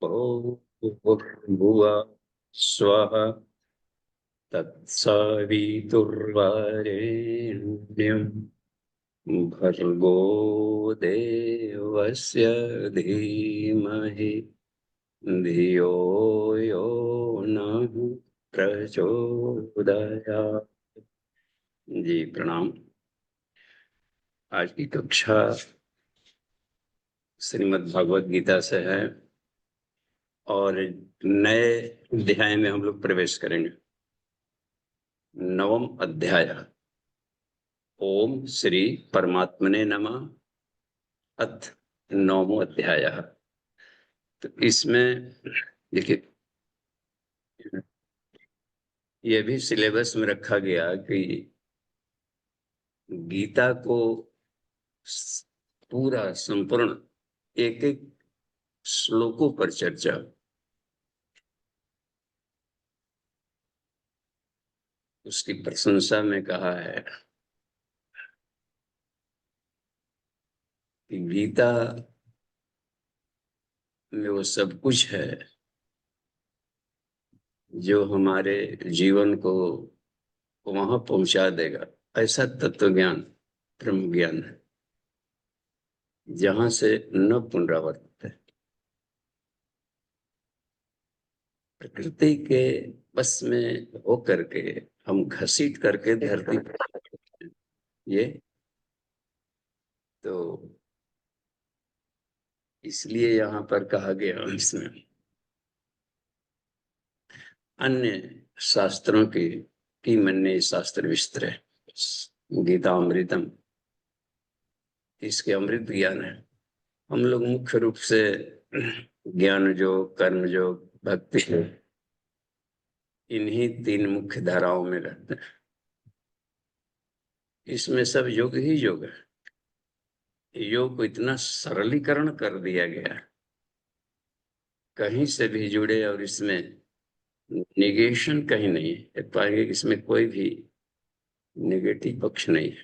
भूर्भुवः स्वः तत्सवितुर्वरेण्यं भर्गो देवस्य धीमहि धियो यो नः प्रचोदयात्। जी प्रणाम। आज की कक्षा श्रीमद् भागवत गीता से है और नए अध्याय में हम लोग प्रवेश करेंगे। नवम अध्याय। ओम श्री परमात्मने नमः। अथ नवमो अध्याय। तो इसमें देखिए, यह भी सिलेबस में रखा गया कि गीता को पूरा संपूर्ण एक एक श्लोकों पर चर्चा। उसकी प्रशंसा में कहा है कि गीता में वो सब कुछ है जो हमारे जीवन को वहां पहुंचा देगा। ऐसा तत्व ज्ञान ब्रह्म ज्ञान है जहां से न पुनरावर्तित है। प्रकृति के बस में होकर के हम घसीट करके धरती पर ये तो इसलिए यहाँ पर कहा गया इसमें अन्य शास्त्रों की मन्य शास्त्र विस्तर है। गीता अमृतम, इसके अमृत ज्ञान है। हम लोग मुख्य रूप से ज्ञान योग, कर्म योग, भक्ति योग, इन्हीं तीन मुख्य धाराओं में रहते हैं। इसमें सब योग ही योग है। योग को इतना सरलीकरण कर दिया गया है, कहीं से भी जुड़े और इसमें निगेशन कहीं नहीं है। पाएंगे इसमें कोई भी नेगेटिव पक्ष नहीं है,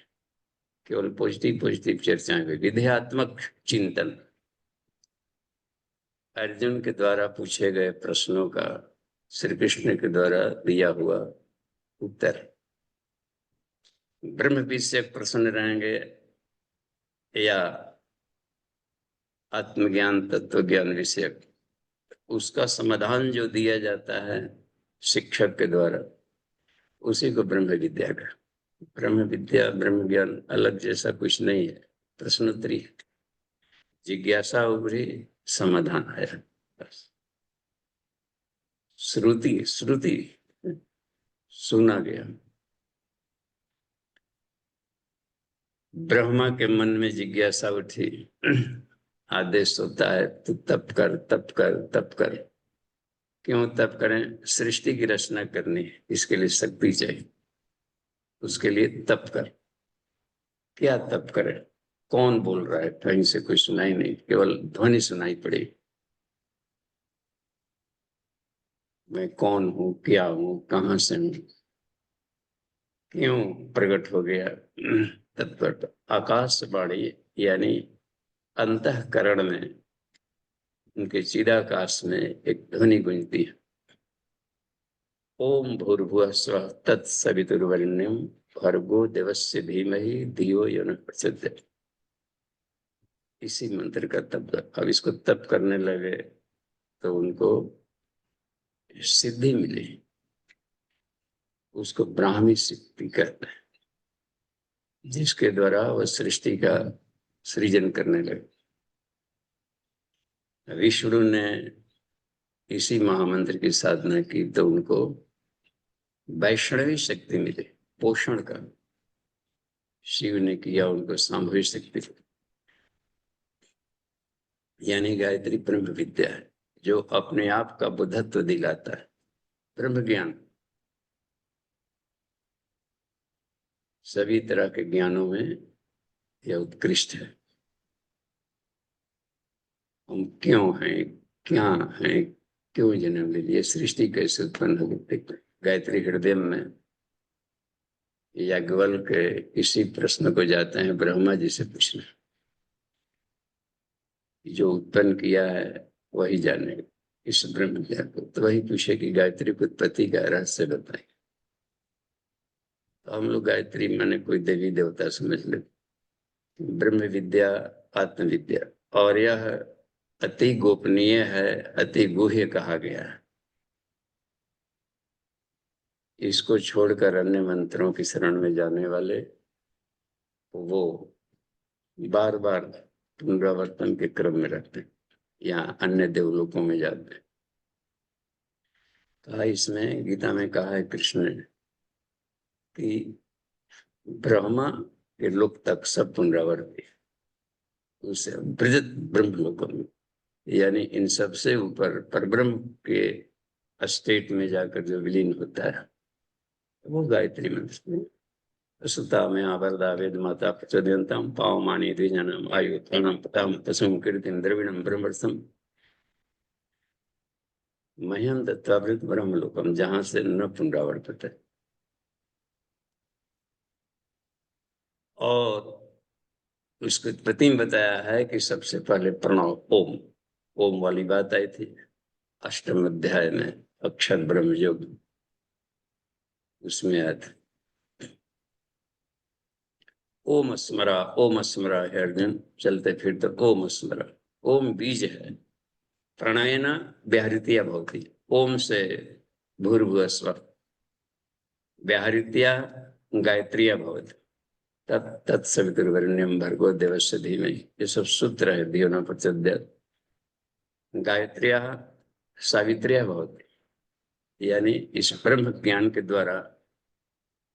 केवल पॉजिटिव पॉजिटिव चर्चाएं हुई। विधेयात्मक चिंतन। अर्जुन के द्वारा पूछे गए प्रश्नों का श्री कृष्ण के द्वारा दिया हुआ उत्तर। ब्रह्म विषयक प्रश्न रहेंगे या आत्मज्ञान तत्व ज्ञान विषयक, उसका समाधान जो दिया जाता है शिक्षक के द्वारा, उसी को ब्रह्म विद्या का। ब्रह्म विद्या ब्रह्म ज्ञान अलग जैसा कुछ नहीं है, प्रश्नोत्तरी। जिज्ञासा उभरी, समाधान आया, बस। श्रुति श्रुति सुना गया। ब्रह्मा के मन में जिज्ञासा उठी, आदेश होता है तू तप कर तप कर तप कर। क्यों तप करें? सृष्टि की रचना करनी है, इसके लिए शक्ति चाहिए, उसके लिए तप कर। क्या तप करें? कौन बोल रहा है? कहीं से कुछ सुनाई नहीं, केवल ध्वनि सुनाई पड़ी। मैं कौन हूं, क्या हूं, कहां से हूं, क्यों प्रकट हो गया? तत्व आकाशवाणी यानी अंतःकरण में, उनके चिदाकाश में एक ध्वनि गूंजती है। ओम भूर्भुवः स्वः तत्सवितुर्वरेण्यं भर्गो देवस्य धीमहि धियो यो नः प्रचोदयात्। इसी मंत्र का तप। अब इसको तप करने लगे तो उनको सिद्धि मिली, उसको ब्राह्मी सिद्धि कहते हैं, जिसके द्वारा वह सृष्टि का सृजन करने लगे। विष्णु ने इसी महामंत्र की साधना की तो उनको वैष्णवी शक्ति मिली, पोषण का। शिव ने किया उनको सांभवी शक्ति, यानी गायत्री ब्रह्म विद्या है जो अपने आप का बुद्धत्व दिलाता है। ब्रह्म ज्ञान सभी तरह के ज्ञानों में यह उत्कृष्ट है। हम क्यों हैं, क्या हैं, क्यों जन्म ले लिए, सृष्टि कैसे उत्पन्न हो गई। गायत्री हृदय में याज्ञवल्क्य के इसी प्रश्न को जाते हैं ब्रह्मा जी से पूछना। जो उत्पन्न किया है वही जानेगा। इस ब्रह्म विद्या को। तो वही पूछे कि गायत्री की उत्पत्ति का रहस्य बताए। तो हम लोग गायत्री माने कोई देवी देवता समझ ले, ब्रह्म विद्या आत्मविद्या, और यह अति गोपनीय है, अति गुह्य कहा गया है। इसको छोड़कर अन्य मंत्रों की शरण में जाने वाले वो बार बार पुनरावर्तन के क्रम में रहते हैं या अन्य देवलोकों में जाते हैं। कहा इसमें गीता में कहा है कृष्ण ने कि ब्रह्मा के लोक तक सब पुनरावर्ती, उसे ब्रजत ब्रह्मलोक में, यानी इन सबसे ऊपर परब्रह्म के स्टेट में जाकर जो विलीन होता है वो गायत्री मंत्र। सुता में आवर्दा वेद माता प्रचोदयंतम पावमानी द्विजनम आयु प्राणम पताम तसम कीर्तिम द्रविणम ब्रह्मवर्षम मह्यम दत्तावृत ब्रह्मलोकम, जहां से न पुनरावर्तित है। और उसको प्रतिम बताया है कि सबसे पहले प्रणव ओम, ओम वाली बात आई थी अष्टम अध्याय में अक्षर ब्रह्म योग, उसमें आया था ओम स्मरा है अर्जुन, चलते फिरते ओम स्मरा। ओम बीज है, प्रणयन व्याहृतिया भवति, ओम से भूर्भुव स्व, व्याहृतिया गायत्रिया भवति, तत्सवितुर्वरेण्यं भर्गो देवस्य धीमहि। ये सब सूत्र है धियो न प्रचोदयात्। गायत्रिया सावित्रिया भवति, यानी इस ब्रह्म ज्ञान के द्वारा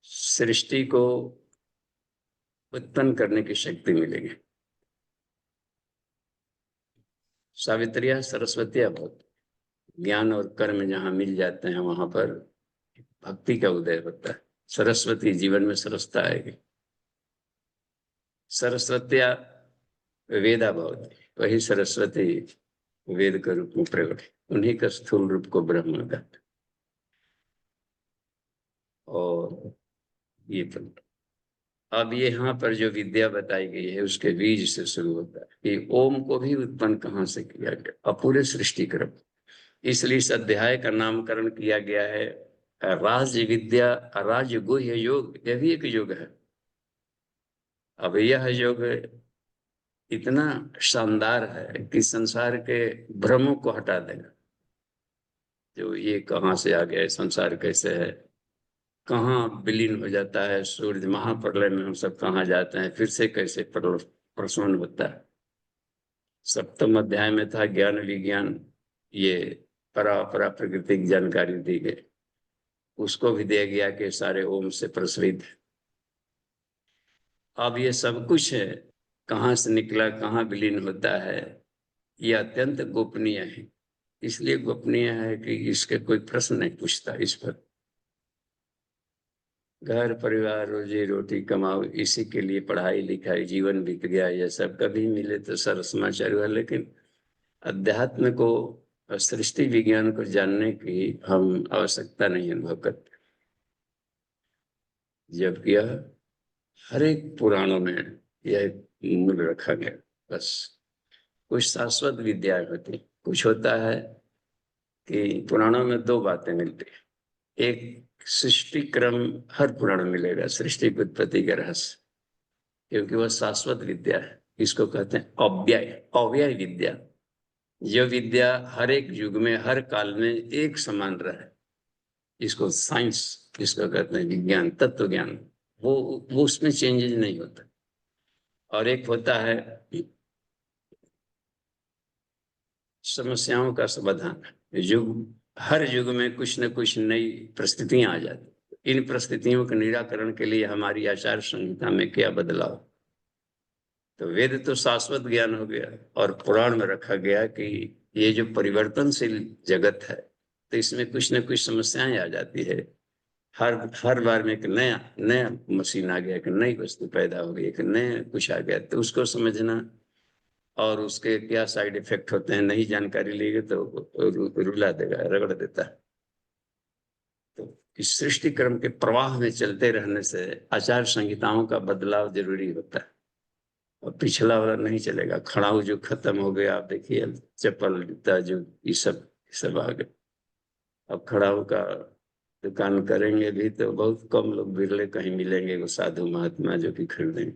सृष्टि को उत्पन्न करने की शक्ति मिलेगी। सावित्रिया सरस्वतिया भवति, ज्ञान और कर्म जहाँ मिल जाते हैं वहां पर भक्ति का उदय होता है, सरस्वती जीवन में सरसता आएगी। सरस्वत्या वेदा भवति, वही सरस्वती वेद के रूप में प्रकट है, उन्हीं का स्थूल रूप को ब्रह्म कहते। और ये तो अब यहाँ पर जो विद्या बताई गई है उसके बीज से शुरू होता है कि ओम को भी उत्पन्न कहाँ से किया गया, अपूरे सृष्टि क्रम। इसलिए इस अध्याय का नामकरण किया गया है राज विद्या राज गुह्य योग। यह भी एक योग है। अब यह योग इतना शानदार है कि संसार के भ्रमों को हटा देगा। जो ये कहाँ से आ गया है, संसार कैसे है, कहाँ विलीन हो जाता है सूर्य, महाप्रलय में हम सब कहाँ जाते हैं, फिर से कैसे प्रसून होता है। सप्तम अध्याय में था ज्ञान विज्ञान, ये परापरा प्राकृतिक जानकारी दी गई, उसको भी दिया गया कि सारे ओम से प्रसरित। अब ये सब कुछ है, कहाँ से निकला, कहाँ विलीन होता है, ये अत्यंत गोपनीय है। इसलिए गोपनीय है कि इसके कोई प्रश्न नहीं पूछता इस पर। घर परिवार रोजी रोटी कमाओ, इसी के लिए पढ़ाई लिखाई, जीवन बीत गया, ये सब कभी मिले तो सर समाचार हुआ। लेकिन अध्यात्म को, सृष्टि विज्ञान को जानने की हम आवश्यकता नहीं अनुभव करते, जबकि यह हर एक पुराणों में यह मूल रखा गया। बस कुछ शाश्वत विद्या होती, कुछ होता है कि पुराणों में दो बातें मिलती है। एक सृष्टि क्रम हर पुराण में मिलेगा, सृष्टि की उत्पत्ति का रहस्य, क्योंकि वह शाश्वत विद्या है। इसको कहते हैं अव्यय, अव्यय विद्या। जो विद्या हर एक युग में हर काल में एक समान रहे, इसको साइंस, इसको कहते हैं विज्ञान, तत्व ज्ञान। वो उसमें चेंजेस नहीं होता। और एक होता है समस्याओं का समाधान। युग, हर युग में कुछ न कुछ नई परिस्थितियां आ जाती, इन परिस्थितियों के निराकरण के लिए हमारी आचार संहिता में क्या बदलाव। तो वेद तो शाश्वत ज्ञान हो गया, और पुराण में रखा गया कि ये जो परिवर्तनशील जगत है, तो इसमें कुछ न कुछ समस्याएं आ जाती है। हर बार में एक नया नया मशीन आ गया, एक नई वस्तु पैदा हो गई, एक नया कुछ आ गया, तो उसको समझना और उसके क्या साइड इफेक्ट होते हैं नहीं जानकारी लेगी तो रुला देगा, रगड़ देता है। तो इस सृष्टि क्रम के प्रवाह में चलते रहने से आचार संहिताओं का बदलाव जरूरी होता है, और पिछला वाला नहीं चलेगा। खड़ाऊ जो खत्म हो गया, आप देखिए चप्पल जूता जो ये सब सब आ गए। अब खड़ाऊ का दुकान करेंगे भी तो बहुत कम लोग बिरले कहीं मिलेंगे वो साधु महात्मा जो कि खरीदेंगे।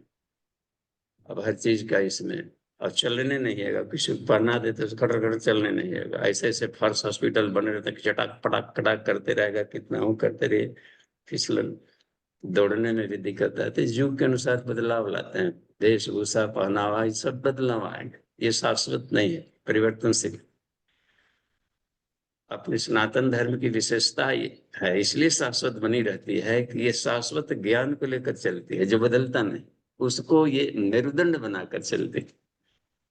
अब हर चीज का इसमें, और चलने नहीं है, किसी को पढ़ना देते तो खटर खटर चलने नहीं है। ऐसे ऐसे फर्श हॉस्पिटल बने रहते हैं, चटाक पटाक कटाक करते रहेगा, कितना वो करते रहे, फिसलन, दौड़ने में भी दिक्कत आती है। तो युग के अनुसार बदलाव लाते हैं, वेशभूषा पहनावा ये सब बदलाव आएंगे, ये शाश्वत नहीं है, परिवर्तनशील। अपने सनातन धर्म की विशेषता ये है, इसलिए शाश्वत बनी रहती है कि ये शाश्वत ज्ञान को लेकर चलती है जो बदलता नहीं, उसको ये मेरुदंड बनाकर चलती है,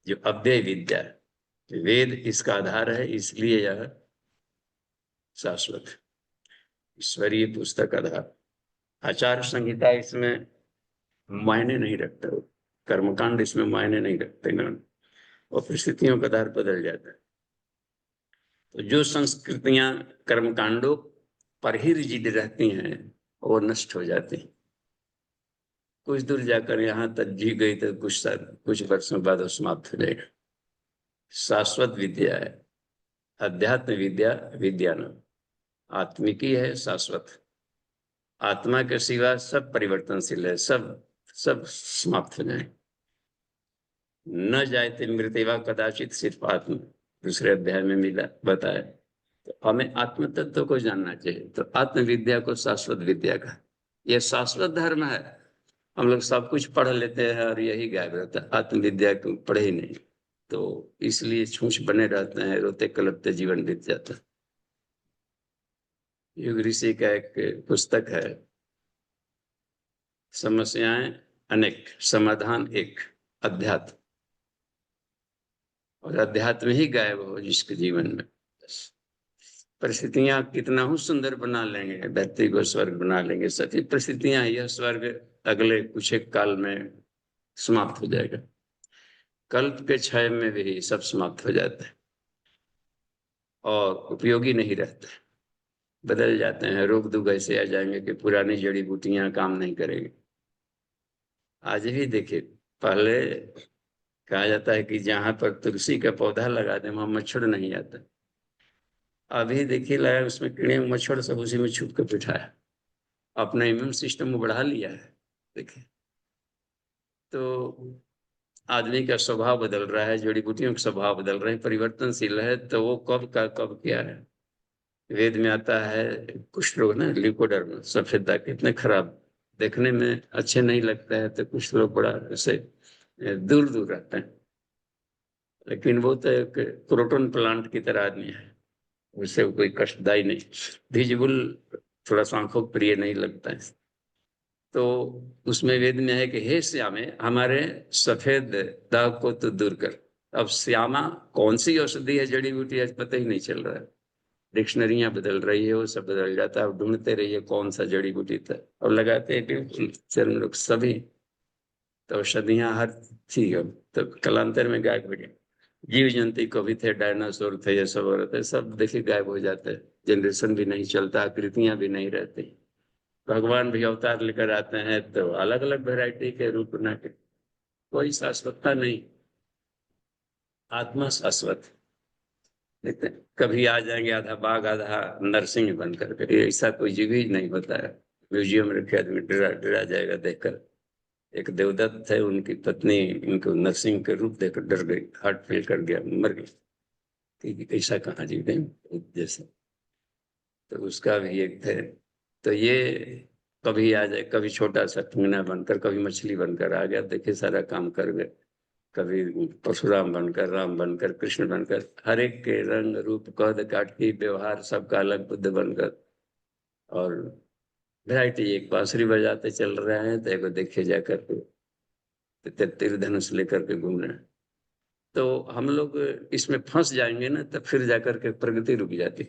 जो अव्यय विद्या है। वेद इसका आधार है, इसलिए यह शाश्वत ईश्वरीय पुस्तक आधार। आचार संहिता इसमें मायने नहीं रखता, कर्मकांड इसमें मायने नहीं रखते ना, और परिस्थितियों का आधार बदल जाता है। तो जो संस्कृतियां कर्मकांडों पर ही रिजिड रहती हैं वो नष्ट हो जाती हैं। कुछ दूर जाकर यहाँ तक जी गई तो कुछ वर्षों बाद वो समाप्त हो जाएगा। शाश्वत विद्या है अध्यात्म विद्या, विद्यान आत्मिकी है, शाश्वत। आत्मा के सिवा सब परिवर्तनशील है, सब सब समाप्त हो जाए। न जायते मृत्यवा कदाचित, सिर्फ आत्म, दूसरे अध्याय में मिला बताया। तो हमें आत्म तत्व को जानना चाहिए, तो आत्म विद्या को शाश्वत विद्या का, यह शाश्वत धर्म है। हम लोग सब कुछ पढ़ लेते हैं और यही गायब रहता है, आत्म विद्या को पढ़े ही नहीं, तो इसलिए छूछ बने रहते हैं, रोते कलपते जीवन बीत जाता है। युग ऋषि का एक पुस्तक है, समस्याएं अनेक समाधान एक, अध्यात्म। और अध्यात्म ही गायब हो जिसके जीवन में, परिस्थितियां कितना ही सुंदर बना लेंगे, व्यक्ति को स्वर्ग बना लेंगे, सभी परिस्थितियां, यह स्वर्ग अगले कुछ एक काल में समाप्त हो जाएगा। कल्प के क्षय में भी सब समाप्त हो जाता है और उपयोगी नहीं रहता, बदल जाते हैं। रोग दुग ऐसे आ जाएंगे कि पुरानी जड़ी बूटियां काम नहीं करेंगी। आज भी देखिए, पहले कहा जाता है कि जहां पर तुलसी का पौधा लगा दे वहां मच्छर नहीं आता। अभी देखिए लगा उसमें कीड़े मच्छर सब उसी में छुप कर बैठा है, अपना इम्यून सिस्टम को बढ़ा लिया है। देखिए, तो आदमी का स्वभाव बदल रहा है, जड़ी बूटियों का स्वभाव बदल रहे हैं, परिवर्तनशील है। तो वो कब का कब क्या है। वेद में आता है कुछ लोग ना लिकोडर्म, सफेद दाग, कितने खराब, देखने में अच्छे नहीं लगता है, तो कुछ लोग बड़ा ऐसे दूर दूर रहते हैं, लेकिन वो तो एक प्रोटोन प्लांट की तरह आदमी है, उससे कोई कष्टदायी नहीं, विजिबल, थोड़ा सा आंखों को प्रिय नहीं लगता है। तो उसमें वेद में है कि हे श्यामे, हमारे सफेद दाग को तो दूर कर। अब श्यामा कौन सी औषधि है, जड़ी बूटी, आज पता ही नहीं चल रहा है। डिक्शनरियां बदल रही है, वो सब बदल जाता है। अब ढूंढते रहिए कौन सा जड़ी बूटी था, और लगाते हैं बिल्कुल चर्म लोग सभी, तो औषधियां हर थी, अब तो कालांतर में गायब हो गए। जीव जंतु को भी थे, डायनासोर थे, ये सब हो रहे थे, सब देखिए गायब हो जाते हैं। जनरेशन भी नहीं चलता, आकृतियां भी नहीं रहती। भगवान भी अवतार लेकर आते हैं तो अलग अलग वैरायटी के रूप बना के, कोई शाश्वतता नहीं। आत्मा शाश्वत, देखते हैं कभी आ जाएंगे आधा बाघ आधा नरसिंह बन करके, ऐसा कोई जीव ही नहीं होता है। म्यूजियम रखे आदमी डरा डरा जाएगा देखकर। एक देवदत्त है, उनकी पत्नी उनको नरसिंह के रूप देकर डर गई, हार्ट फेल कर गया, मर गई, कि ऐसा कहाँ जीव है जैसे। तो उसका भी एक थे। तो ये कभी आ जाए, कभी छोटा सा टुंगना बनकर, कभी मछली बनकर आ गया, देखिए सारा काम कर गए। कभी परशुराम बनकर, राम बनकर, कृष्ण बनकर, हर एक के रंग रूप कद काठी व्यवहार सबका अलग बुद्ध बनकर। और वैरायटी, एक बांसुरी बजाते चल रहे हैं तो एक देखे जाकर के तीर धनुष लेकर के घूम रहे हैं। तो हम लोग इसमें फंस जाएंगे ना, तब फिर जाकर के प्रगति रुक जाती।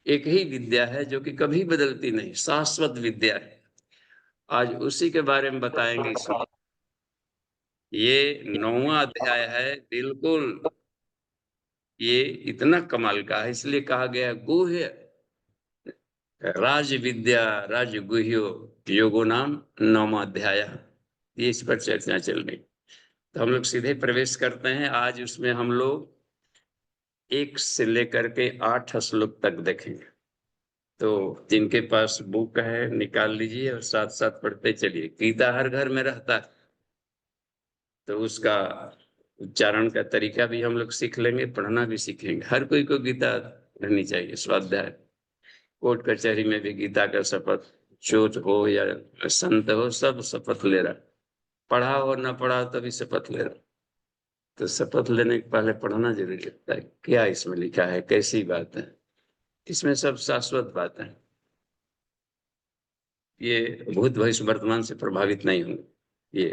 एक ही विद्या है जो कि कभी बदलती नहीं, शाश्वत विद्या है। आज उसी के बारे में बताएंगे इसमें। ये 9वां अध्याय है, बिल्कुल ये इतना कमाल का है, इसलिए कहा गया गुह्य राज विद्या राज गुह्यो योगो नाम 9वां अध्याय। ये इस पर चर्चा चल रही। तो हम लोग सीधे प्रवेश करते हैं आज उसमें। हम लोग 1 से लेकर के 8 श्लोक तक देखेंगे। तो जिनके पास बुक है निकाल लीजिए और साथ साथ पढ़ते चलिए। गीता हर घर में रहता है तो उसका उच्चारण का तरीका भी हम लोग सीख लेंगे, पढ़ना भी सीखेंगे। हर कोई को गीता रहनी चाहिए, स्वाध्याय। कोर्ट कचहरी में भी गीता का शपथ, चोट हो या संत हो, सब शपथ ले रहा। पढ़ा हो ना पढ़ा हो तभी शपथ ले रहा। तो शपथ लेने के पहले पढ़ना जरूरी लगता है, क्या इसमें लिखा है, कैसी बात है। इसमें सब शाश्वत बात है, ये भूत भविष्य वर्तमान से प्रभावित नहीं होंगे। ये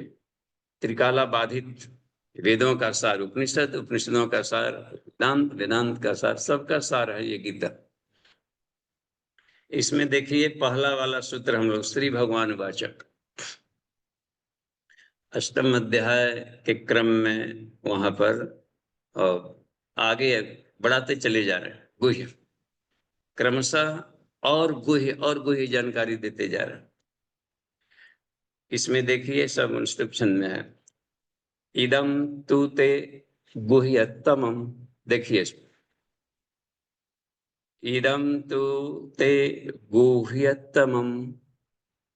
त्रिकाला बाधित वेदों का सार, उपनिषद, उपनिषदों का सार, वेदांत, वेदांत का सार, सबका सार है ये गीता। इसमें देखिए पहला वाला सूत्र हम लोग श्री भगवान वाचक, अष्टम अध्याय के क्रम में वहां पर और आगे बढ़ाते चले जा रहे हैं। गुह्य क्रमशः और गुह्य जानकारी देते जा रहे हैं। इसमें देखिए सब इंस्ट्रक्शन में है, इदम तू ते गुह्यतमम। देखिए इदम तू ते गुह्यतमम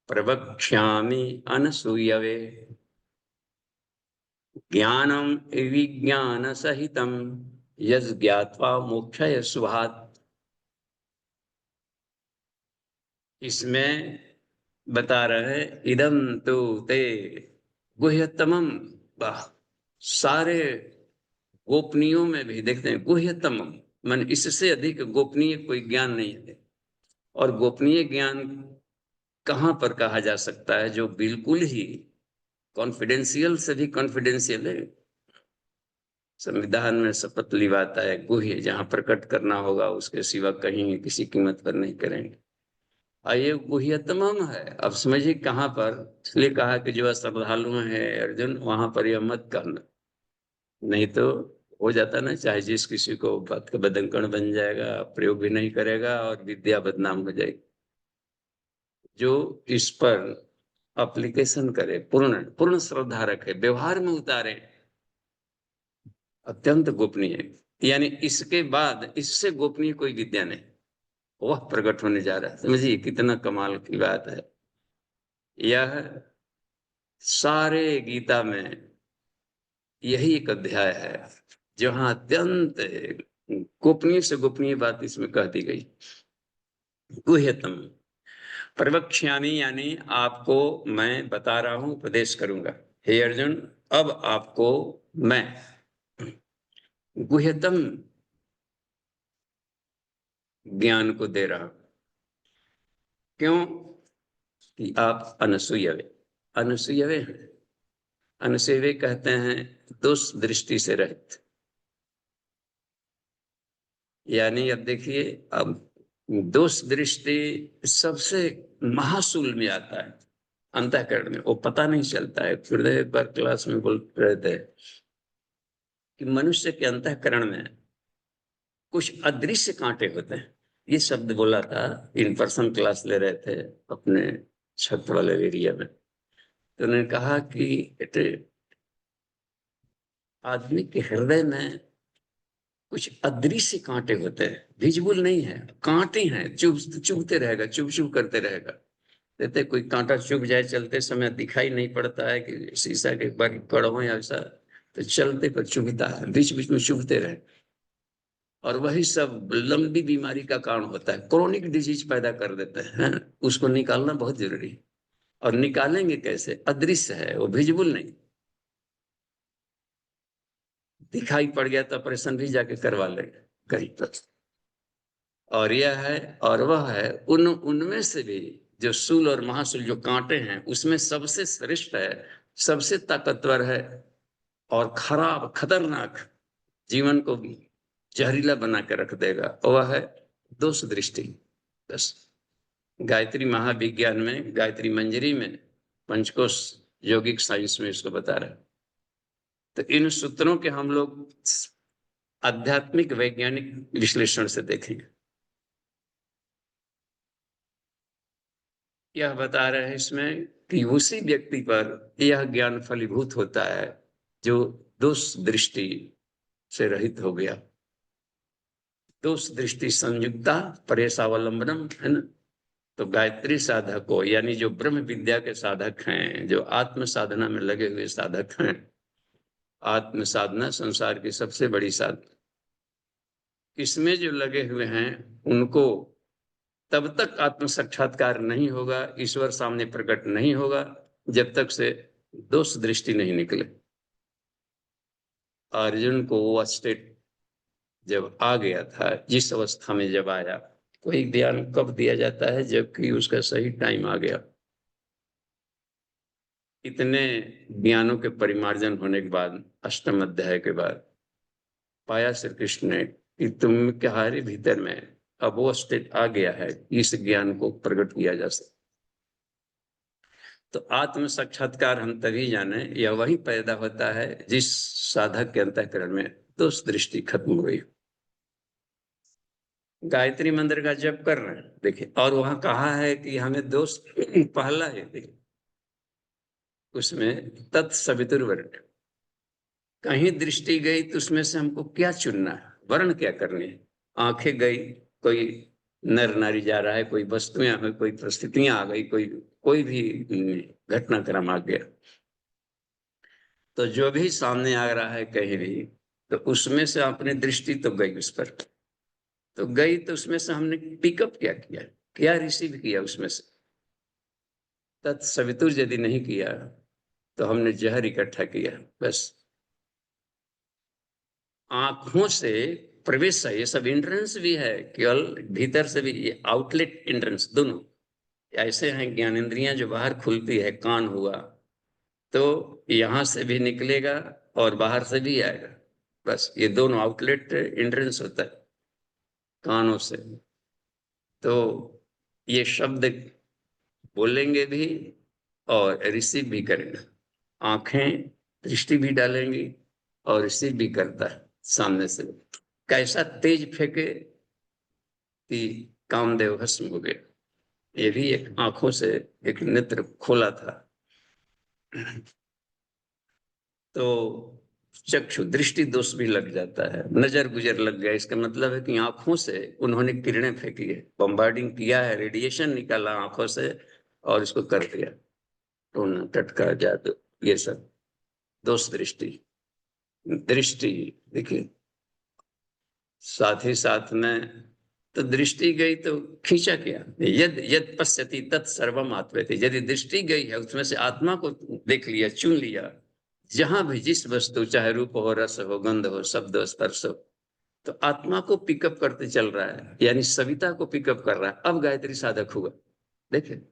प्रवक्ष्यामि अनसूयवे ज्ञानम विज्ञान सहितम यज ज्ञात्वा मोक्षय सुभात्। इसमें बता रहे हैं इदम तो ते गुह्यतमम, सारे गोपनीयों में भी देखते हैं गुह्यतमम, मन इससे अधिक गोपनीय कोई ज्ञान नहीं है। और गोपनीय ज्ञान कहाँ पर कहा जा सकता है, जो बिल्कुल ही कॉन्फिडेंशियल से भी कॉन्फिडेंशियल है। संविधान में शपथ लिवाता है गुह्य, जहां प्रकट करना होगा उसके सिवा कहीं किसी कीमत पर नहीं करेंगे। और ये गुह्यतम है। अब समझिए कहाँ पर, इसलिए कहा कि जो श्रद्धालु है अर्जुन, वहां पर यह मत करना, नहीं तो हो जाता ना, चाहे जिस किसी को बात का बदंकण बन जाएगा, प्रयोग भी नहीं करेगा और विद्या बदनाम हो जाएगी। जो इस पर एप्लीकेशन करे, पूर्ण पूर्ण श्रद्धा रखे, व्यवहार में उतारे, अत्यंत गोपनीय है। यानी इसके बाद इससे गोपनीय कोई विद्या नहीं, वह प्रकट होने जा रहा है। समझिए कितना कमाल की बात है। यह सारे गीता में यही एक अध्याय है जहां अत्यंत गोपनीय से गोपनीय बात इसमें कह दी गई। गुह्यतम प्रवक्ष्यामि, यानी आपको मैं बता रहा हूं, उपदेश करूंगा। हे अर्जुन, अब आपको मैं गुह्यतम ज्ञान को दे रहा हूं। क्यों? कि आप अनसूयवे, अनसूयवे हैं। अनसूयवे कहते हैं दोष दृष्टि से रहित। यानी अब देखिए, अब दोष दृष्टि सबसे महाशूल में आता है, अंतःकरण में, वो पता नहीं चलता है। हृदय एक बार क्लास में बोल रहे थे कि मनुष्य के अंतःकरण में कुछ अदृश्य कांटे होते हैं। ये शब्द बोला था, इन पर्सन क्लास ले रहे थे अपने छत वाले एरिया में। तो उन्होंने कहा कि बेटे, आदमी के हृदय में कुछ अदृश्य कांटे होते हैं, विजिबल नहीं है, कांटे हैं, चुभते रहेगा, चुभ करते रहेगा। कहते कोई कांटा चुभ जाए चलते समय, दिखाई नहीं पड़ता है कि शीशा के बाकी कड़ों या ऐसा, तो चलते पर चुभता है, बीच बीच में चुभते रहे। और वही सब लंबी बीमारी का कारण होता है, क्रोनिक डिजीज पैदा कर देते हैं। उसको निकालना बहुत जरूरी है। और निकालेंगे कैसे? अदृश्य है, वो विजिबल नहीं। दिखाई पड़ गया तो ऑपरेशन भी जाके करवा लेंगे कहीं पर। और यह है और वह है, उनमें से भी जो शूल और महाशूल जो कांटे हैं, उसमें सबसे श्रेष्ठ है, सबसे ताकतवर है और खराब खतरनाक, जीवन को जहरीला बना के रख देगा, वह है दोष दृष्टि। बस गायत्री महाविज्ञान में, गायत्री मंजरी में, पंचकोश यौगिक साइंस में इसको बता रहा है। तो इन सूत्रों के हम लोग आध्यात्मिक वैज्ञानिक विश्लेषण से देखेंगे। यह बता रहे हैं इसमें कि उसी व्यक्ति पर यह ज्ञान फलीभूत होता है जो दोष दृष्टि से रहित हो गया। दोष दृष्टि संयुक्ता परेशावलंबनम, है ना। तो गायत्री साधक को, यानी जो ब्रह्म विद्या के साधक हैं, जो आत्म साधना में लगे हुए साधक हैं, आत्म साधना संसार की सबसे बड़ी साधना, इसमें जो लगे हुए हैं उनको तब तक आत्म साक्षात्कार नहीं होगा, ईश्वर सामने प्रकट नहीं होगा, जब तक से दोष दृष्टि नहीं निकले। अर्जुन को वो स्टेट जब आ गया था, जिस अवस्था में जब आया, कोई ज्ञान कब दिया जाता है, जबकि उसका सही टाइम आ गया। इतने ज्ञानों के परिमार्जन होने के बाद, अष्टम अध्याय के बाद पाया श्री कृष्ण ने कि तुम तुम्हारे भीतर में अब वो स्टेट आ गया है, इस ज्ञान को प्रकट किया जा सकता। तो आत्म साक्षात्कार हम तभी जाने, यह वही पैदा होता है जिस साधक के अंतःकरण में दोष दृष्टि खत्म हो गई। गायत्री मंत्र का जप कर रहे हैं, देखिए, और वहां कहा है कि हमें दोष पहला है, देखिए उसमें तत्सवितुर्वर्ण, कहीं दृष्टि गई तो उसमें से हमको क्या चुनना है, वर्ण क्या करनी है। आंखें गई, कोई नर नारी जा रहा है, कोई वस्तुएं आ गई, कोई परिस्थितियां आ गई, कोई भी घटनाक्रम आ गया, तो जो भी सामने आ रहा है कहीं भी, तो उसमें से अपनी दृष्टि तो गई उस पर, तो गई, तो उसमें से हमने पिकअप क्या किया, क्या रिसीव किया उसमें से। तत्सवितुर यदि नहीं किया तो हमने जहर इकट्ठा किया, बस। आंखों से प्रवेश है, ये सब एंट्रेंस भी है, केवल भीतर से भी, ये आउटलेट एंट्रेंस दोनों ऐसे हैं। ज्ञानेंद्रियां जो बाहर खुलती है, कान हुआ तो यहां से भी निकलेगा और बाहर से भी आएगा, बस ये दोनों आउटलेट एंट्रेंस होता है कानों से। तो ये शब्द बोलेंगे भी और रिसीव भी करेंगे, आंखें दृष्टि भी डालेंगी और रिसीव भी करता है सामने से। कैसा तेज फेंके कि कामदेव भस्म हो गए, ये भी एक आंखों से एक नेत्र खोला था। तो चक्षु दृष्टि दोष भी लग जाता है, नजर गुजर लग गया, इसका मतलब है कि आंखों से उन्होंने किरणें फेंकी है, बम्बार्डिंग किया है, रेडिएशन निकाला आंखों से और इसको कर दिया, टोना टटका जादू, ये सब दोष दृष्टि। दृष्टि देखिए, साथ ही साथ में तो दृष्टि गई तो खींचा क्या, यद यद पश्यति तत् सर्वम आत्मेति, यदि दृष्टि गई है उसमें से आत्मा को देख लिया, चुन लिया, जहां भी जिस वस्तु, चाहे रूप हो, रस हो, गंध हो, शब्द हो, स्पर्श हो, तो आत्मा को पिकअप करते चल रहा है, यानी सविता को पिकअप कर रहा है। अब गायत्री साधक हुआ, देखिए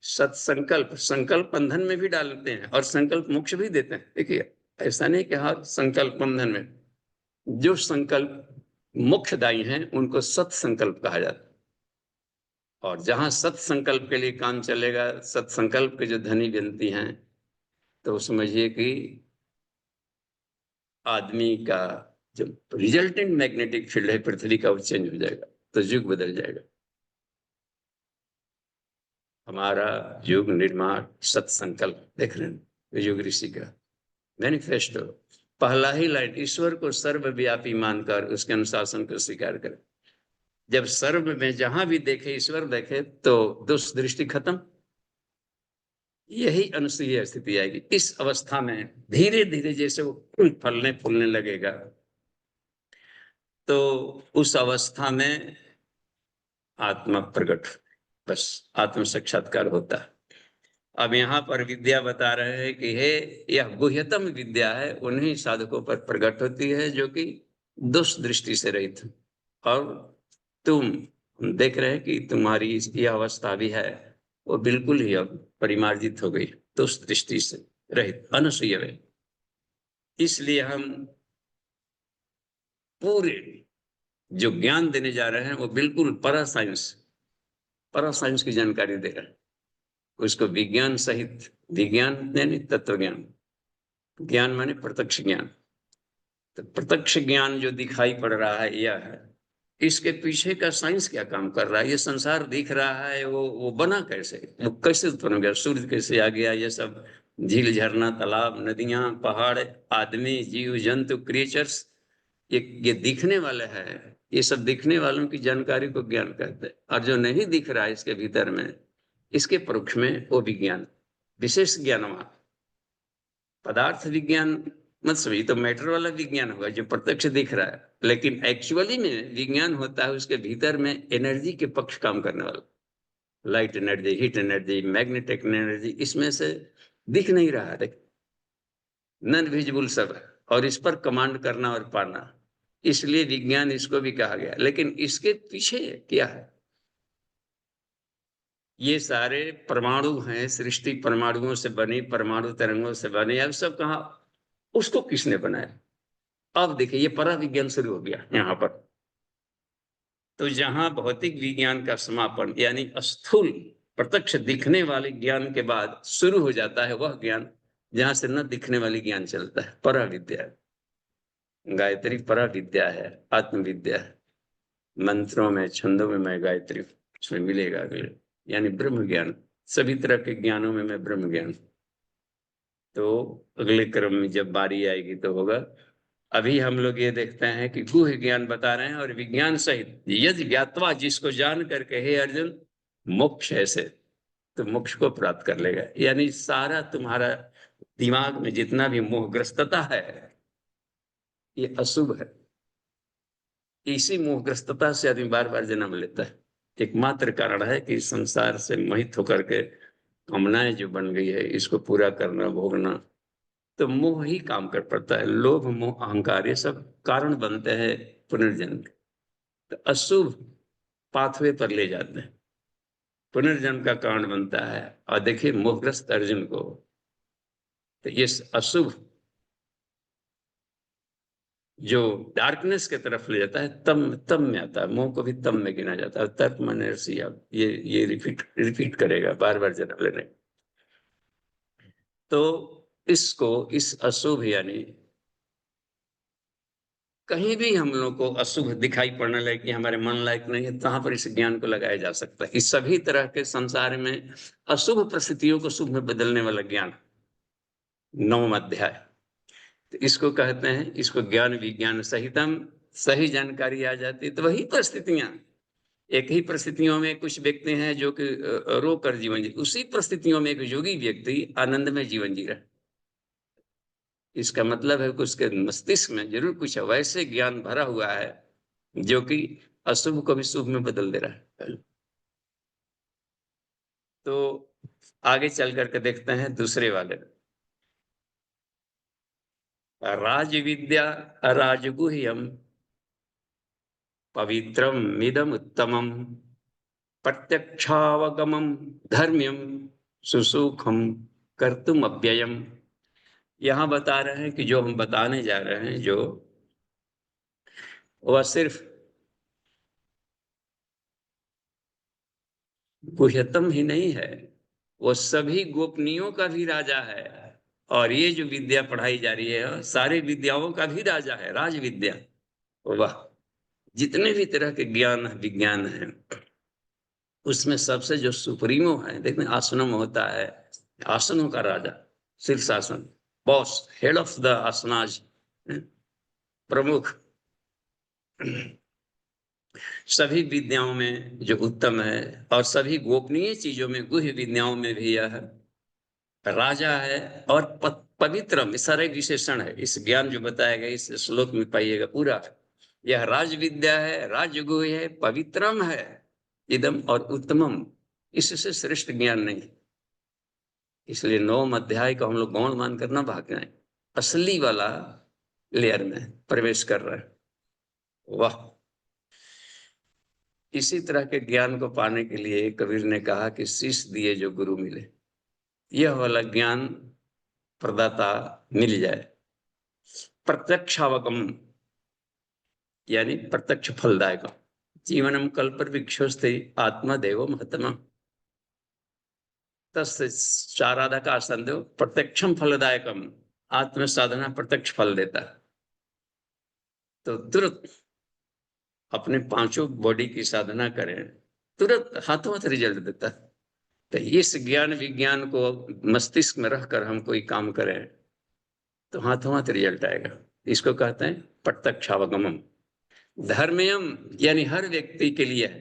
सत्संकल्प, संकल्प बंधन में भी डालते हैं और संकल्प मोक्ष भी देते हैं। देखिए ऐसा नहीं कि हाँ संकल्प बंधन में, जो संकल्प मोक्षदायी हैं उनको सत्संकल्प कहा जाता है। और जहां सत्संकल्प के लिए काम चलेगा, सत्संकल्प के जो धनी व्यक्ति हैं, तो समझिए कि आदमी का जो रिजल्टेंट मैग्नेटिक फील्ड है पृथ्वी का, वो चेंज हो जाएगा, तो युग बदल जाएगा। हमारा युग निर्माण सत्संकल्प देख रहे हैं, युग ऋषि का मैनिफेस्टो, पहला ही लाइन, ईश्वर को सर्वव्यापी मानकर उसके अनुशासन को स्वीकार करें। जब सर्व में जहां भी देखे ईश्वर देखे तो दोष दृष्टि खत्म, यही अनुसूय स्थिति आएगी। इस अवस्था में धीरे धीरे जैसे वो फलने फूलने लगेगा, तो उस अवस्था में आत्मा प्रकट, बस आत्म साक्षात्कार होता है। अब यहाँ पर विद्या बता रहे हैं कि हे, यह गुह्यतम विद्या है, उन्हीं साधकों पर प्रकट होती है जो कि दुष्ट दृष्टि से रहित। और तुम देख रहे हैं कि तुम्हारी यह अवस्था भी है, वो बिल्कुल ही अब परिमार्जित हो गई, दुष्ट दृष्टि से रहित, अनुसूय। इसलिए हम पूरे जो ज्ञान देने जा रहे हैं वो बिल्कुल परा साइंस की जानकारी दे रहे हैं, उसको विज्ञान सहित, विज्ञान यानी तत्व ज्ञान, ज्ञान माने प्रत्यक्ष ज्ञान। तो प्रत्यक्ष ज्ञान जो दिखाई पड़ रहा है यह है, इसके पीछे का साइंस क्या काम कर रहा है, ये संसार दिख रहा है, वो बना कैसे, वो कैसे उत्पन्न हो गया, सूर्य कैसे आ गया, ये सब झील झरना तालाब नदियां पहाड़ आदमी जीव जंतु क्रिएचर्स, ये दिखने वाला है, ये सब दिखने वालों की जानकारी को ज्ञान कहते हैं। और जो नहीं दिख रहा है इसके भीतर में, इसके परोक्ष में, वो विज्ञान, विशेष ज्ञानवान। पदार्थ विज्ञान मतलब ये तो मैटर वाला विज्ञान होगा जो प्रत्यक्ष दिख रहा है, लेकिन एक्चुअली में विज्ञान होता है उसके भीतर में एनर्जी के पक्ष काम करने वाला, light energy, heat energy, magnetic energy, इसमें से दिख नहीं रहा है, नॉन विजिबल सब है, और इस पर कमांड करना और पाना, इसलिए विज्ञान इसको भी कहा गया। लेकिन इसके पीछे क्या है? ये सारे परमाणु हैं, सृष्टि परमाणुओं से बनी, परमाणु तरंगों से बनी, अब सब कहा, उसको किसने बनाया? अब देखिए ये पराविज्ञान शुरू हो गया यहाँ पर। तो जहां भौतिक विज्ञान का समापन यानी स्थूल प्रत्यक्ष दिखने वाले ज्ञान के बाद शुरू हो जाता है वह ज्ञान जहां से न दिखने वाली ज्ञान चलता है, पराविद्या। गायत्री पराविद्या है, आत्मविद्या है। मंत्रों में, छंदों में मैं गायत्री उसमें मिलेगा अगले, यानी ब्रह्म ज्ञान। सभी तरह के ज्ञानों में मैं ब्रह्म ज्ञान। तो अगले क्रम में जब बारी आएगी तो होगा। अभी हम लोग ये देखते हैं कि गुह ज्ञान बता रहे हैं, और विज्ञान सहित यदि ज्ञातवा, जिसको जान करके हे अर्जुन मोक्ष ऐसे, तो मोक्ष को प्राप्त कर लेगा। यानी सारा तुम्हारा दिमाग में जितना भी मोहग्रस्तता है ये अशुभ है। इसी मोहग्रस्तता से आदमी बार बार जन्म लेता है। एकमात्र कारण है कि संसार से मोहित होकर के कामनाएं जो बन गई है इसको पूरा करना, भोगना, तो मोह ही काम कर पड़ता है। लोभ, मोह, अहंकार, ये सब कारण बनते हैं पुनर्जन्म के। तो अशुभ पाथवे पर ले जाते हैं, पुनर्जन्म का कारण बनता है। और देखिए मोहग्रस्त अर्जुन को तो ये अशुभ जो डार्कनेस की तरफ ले जाता है, तम तम में आता है। मोह को भी तम में गिना जाता है। तर्क मन ईर्ष्या, ये रिपीट करेगा बार बार जन्म लेने। तो इसको, इस अशुभ यानी कहीं भी हम लोग को अशुभ दिखाई पड़ने लगे कि हमारे मन लायक नहीं है, कहां पर इस ज्ञान को लगाया जा सकता है। इस सभी तरह के संसार में अशुभ परिस्थितियों को शुभ में बदलने वाला ज्ञान, 9वां अध्याय। तो इसको कहते हैं, इसको ज्ञान विज्ञान सहितम। सही जानकारी आ जाती है तो वही परिस्थितियां, एक ही परिस्थितियों में कुछ व्यक्ति हैं जो कि रो कर जीवन जी, उसी परिस्थितियों में एक योगी व्यक्ति आनंद में जीवन जी रहा है। इसका मतलब है कि उसके मस्तिष्क में जरूर कुछ वैसे ज्ञान भरा हुआ है जो कि अशुभ को भी शुभ में बदल दे रहा है। तो आगे चल करके देखते हैं दूसरे वाले, राज विद्या राजगुह्यम पवित्रम मिदम उत्तमम प्रत्यक्षावगमम धर्म्यम सुसुखम कर्तुम अव्ययम। यहां बता रहे हैं कि जो हम बताने जा रहे हैं, जो वह सिर्फ गुह्यतम ही नहीं है, वो सभी गोपनीयों का भी राजा है। और ये जो विद्या पढ़ाई जा रही है सारी विद्याओं का भी राजा है, राज विद्या। वाह! जितने भी तरह के ज्ञान विज्ञान है उसमें सबसे जो सुप्रीमो है, देखने आसनम होता है, आसनों का राजा, शीर्षासन, boss, head of the asanas, प्रमुख, सभी विद्याओं में जो उत्तम है, और सभी गोपनीय चीजों में, गुह्य विद्याओं में भी यह राजा है। और पवित्रम, इस सारा विशेषण है इस ज्ञान जो बताया गया इस श्लोक में पाइएगा पूरा। यह राज विद्या है, राजगुह्य है, पवित्रम है, इदम और उत्तमम, इससे श्रेष्ठ ज्ञान नहीं। इसलिए 9वां अध्याय का हम लोग गौण मान करना भाग जाए, असली वाला लेयर में प्रवेश कर रहे हैं। वाह! इसी तरह के ज्ञान को पाने के लिए कबीर ने कहा कि शीश दिए जो गुरु मिले, यह वाला ज्ञान प्रदाता मिल जाए। प्रत्यक्षावगम यानी प्रत्यक्ष फलदायक, जीवनम कल्पर विक्षोस्ते आत्मदेव महत्मा तस्य चाराधा का संदेव प्रत्यक्षम फलदायकम, आत्म साधना प्रत्यक्ष फल देता है। तो तुरंत अपने पांचों बॉडी की साधना करें, तुरंत हाथों हाथ रिजल्ट देता है। तो इस ज्ञान विज्ञान को मस्तिष्क में रखकर हम कोई काम करें तो हाथों हाथ रिजल्ट आएगा। इसको कहते हैं प्रत्यक्षावगमम। धर्मयम यानी हर व्यक्ति के लिए है,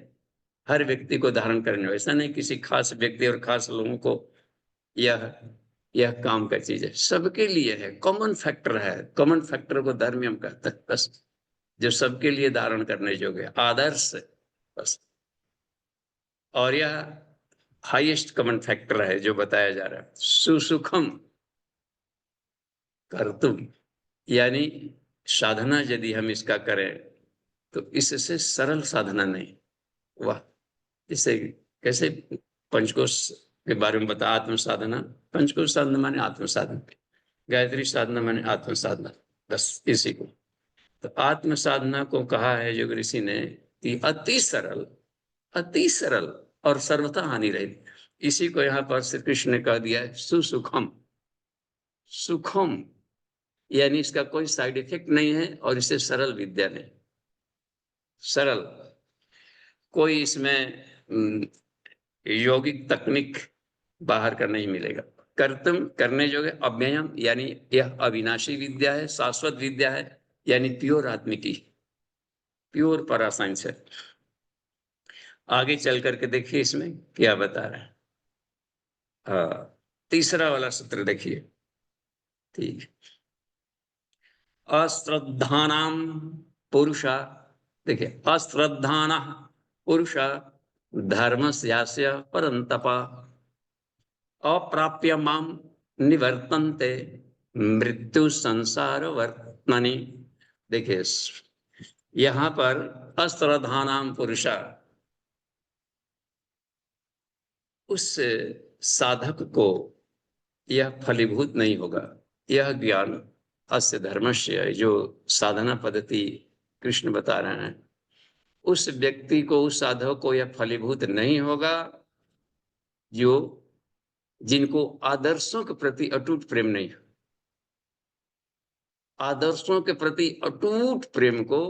हर व्यक्ति को धारण करने, ऐसा नहीं किसी खास व्यक्ति और खास लोगों को यह काम का चीज है, सबके लिए है, कॉमन फैक्टर है। कॉमन फैक्टर को धर्मयम कहते हैं, बस जो सबके लिए धारण करने योग्य आदर्श है, बस। और यह हाईएस्ट कॉमन फैक्टर है जो बताया जा रहा है। सुसुखम कर्तुम यानी साधना यदि हम इसका करें तो इससे सरल साधना नहीं। वाह, जैसे कैसे पंचकोश के बारे में बता, आत्म साधना, पंचकोश साधना माने आत्म साधना, गायत्री साधना माने आत्म साधना, बस इसी को। तो आत्म साधना को कहा है योग ऋषि ने कि अति सरल और सर्वथा हानि रहित। इसी को यहाँ पर श्री कृष्ण ने कह दिया है सुसुखम। सुखम यानी इसका कोई साइड इफेक्ट नहीं है और इसे सरल विद्या नहीं, सरल, कोई इसमें यौगिक तकनीक बाहर का नहीं मिलेगा। कर्तम करने योग्य, अव्ययम यानी यह अविनाशी विद्या है, शाश्वत विद्या है, यानी प्योर आत्मिकी, प्योर परासाइंस है। आगे चल करके देखिए इसमें क्या बता रहा है। तीसरा वाला सूत्र देखिए, ठीक। अश्रद्धानाम पुरुषा, देखिए अश्रद्धाना पुरुषा धर्मस्यास्य परंतपा अप्राप्य माम निवर्तन्ते मृत्यु संसार वर्तमनि। देखिए यहां पर अश्रद्धानाम पुरुषा, उस साधक को यह फलीभूत नहीं होगा। यह ज्ञान अस्य धर्मस्य, जो साधना पद्धति कृष्ण बता रहे हैं, उस व्यक्ति को, उस साधक को यह फलीभूत नहीं होगा जो जिनको आदर्शों के प्रति अटूट प्रेम नहीं हो। आदर्शों के प्रति अटूट प्रेम को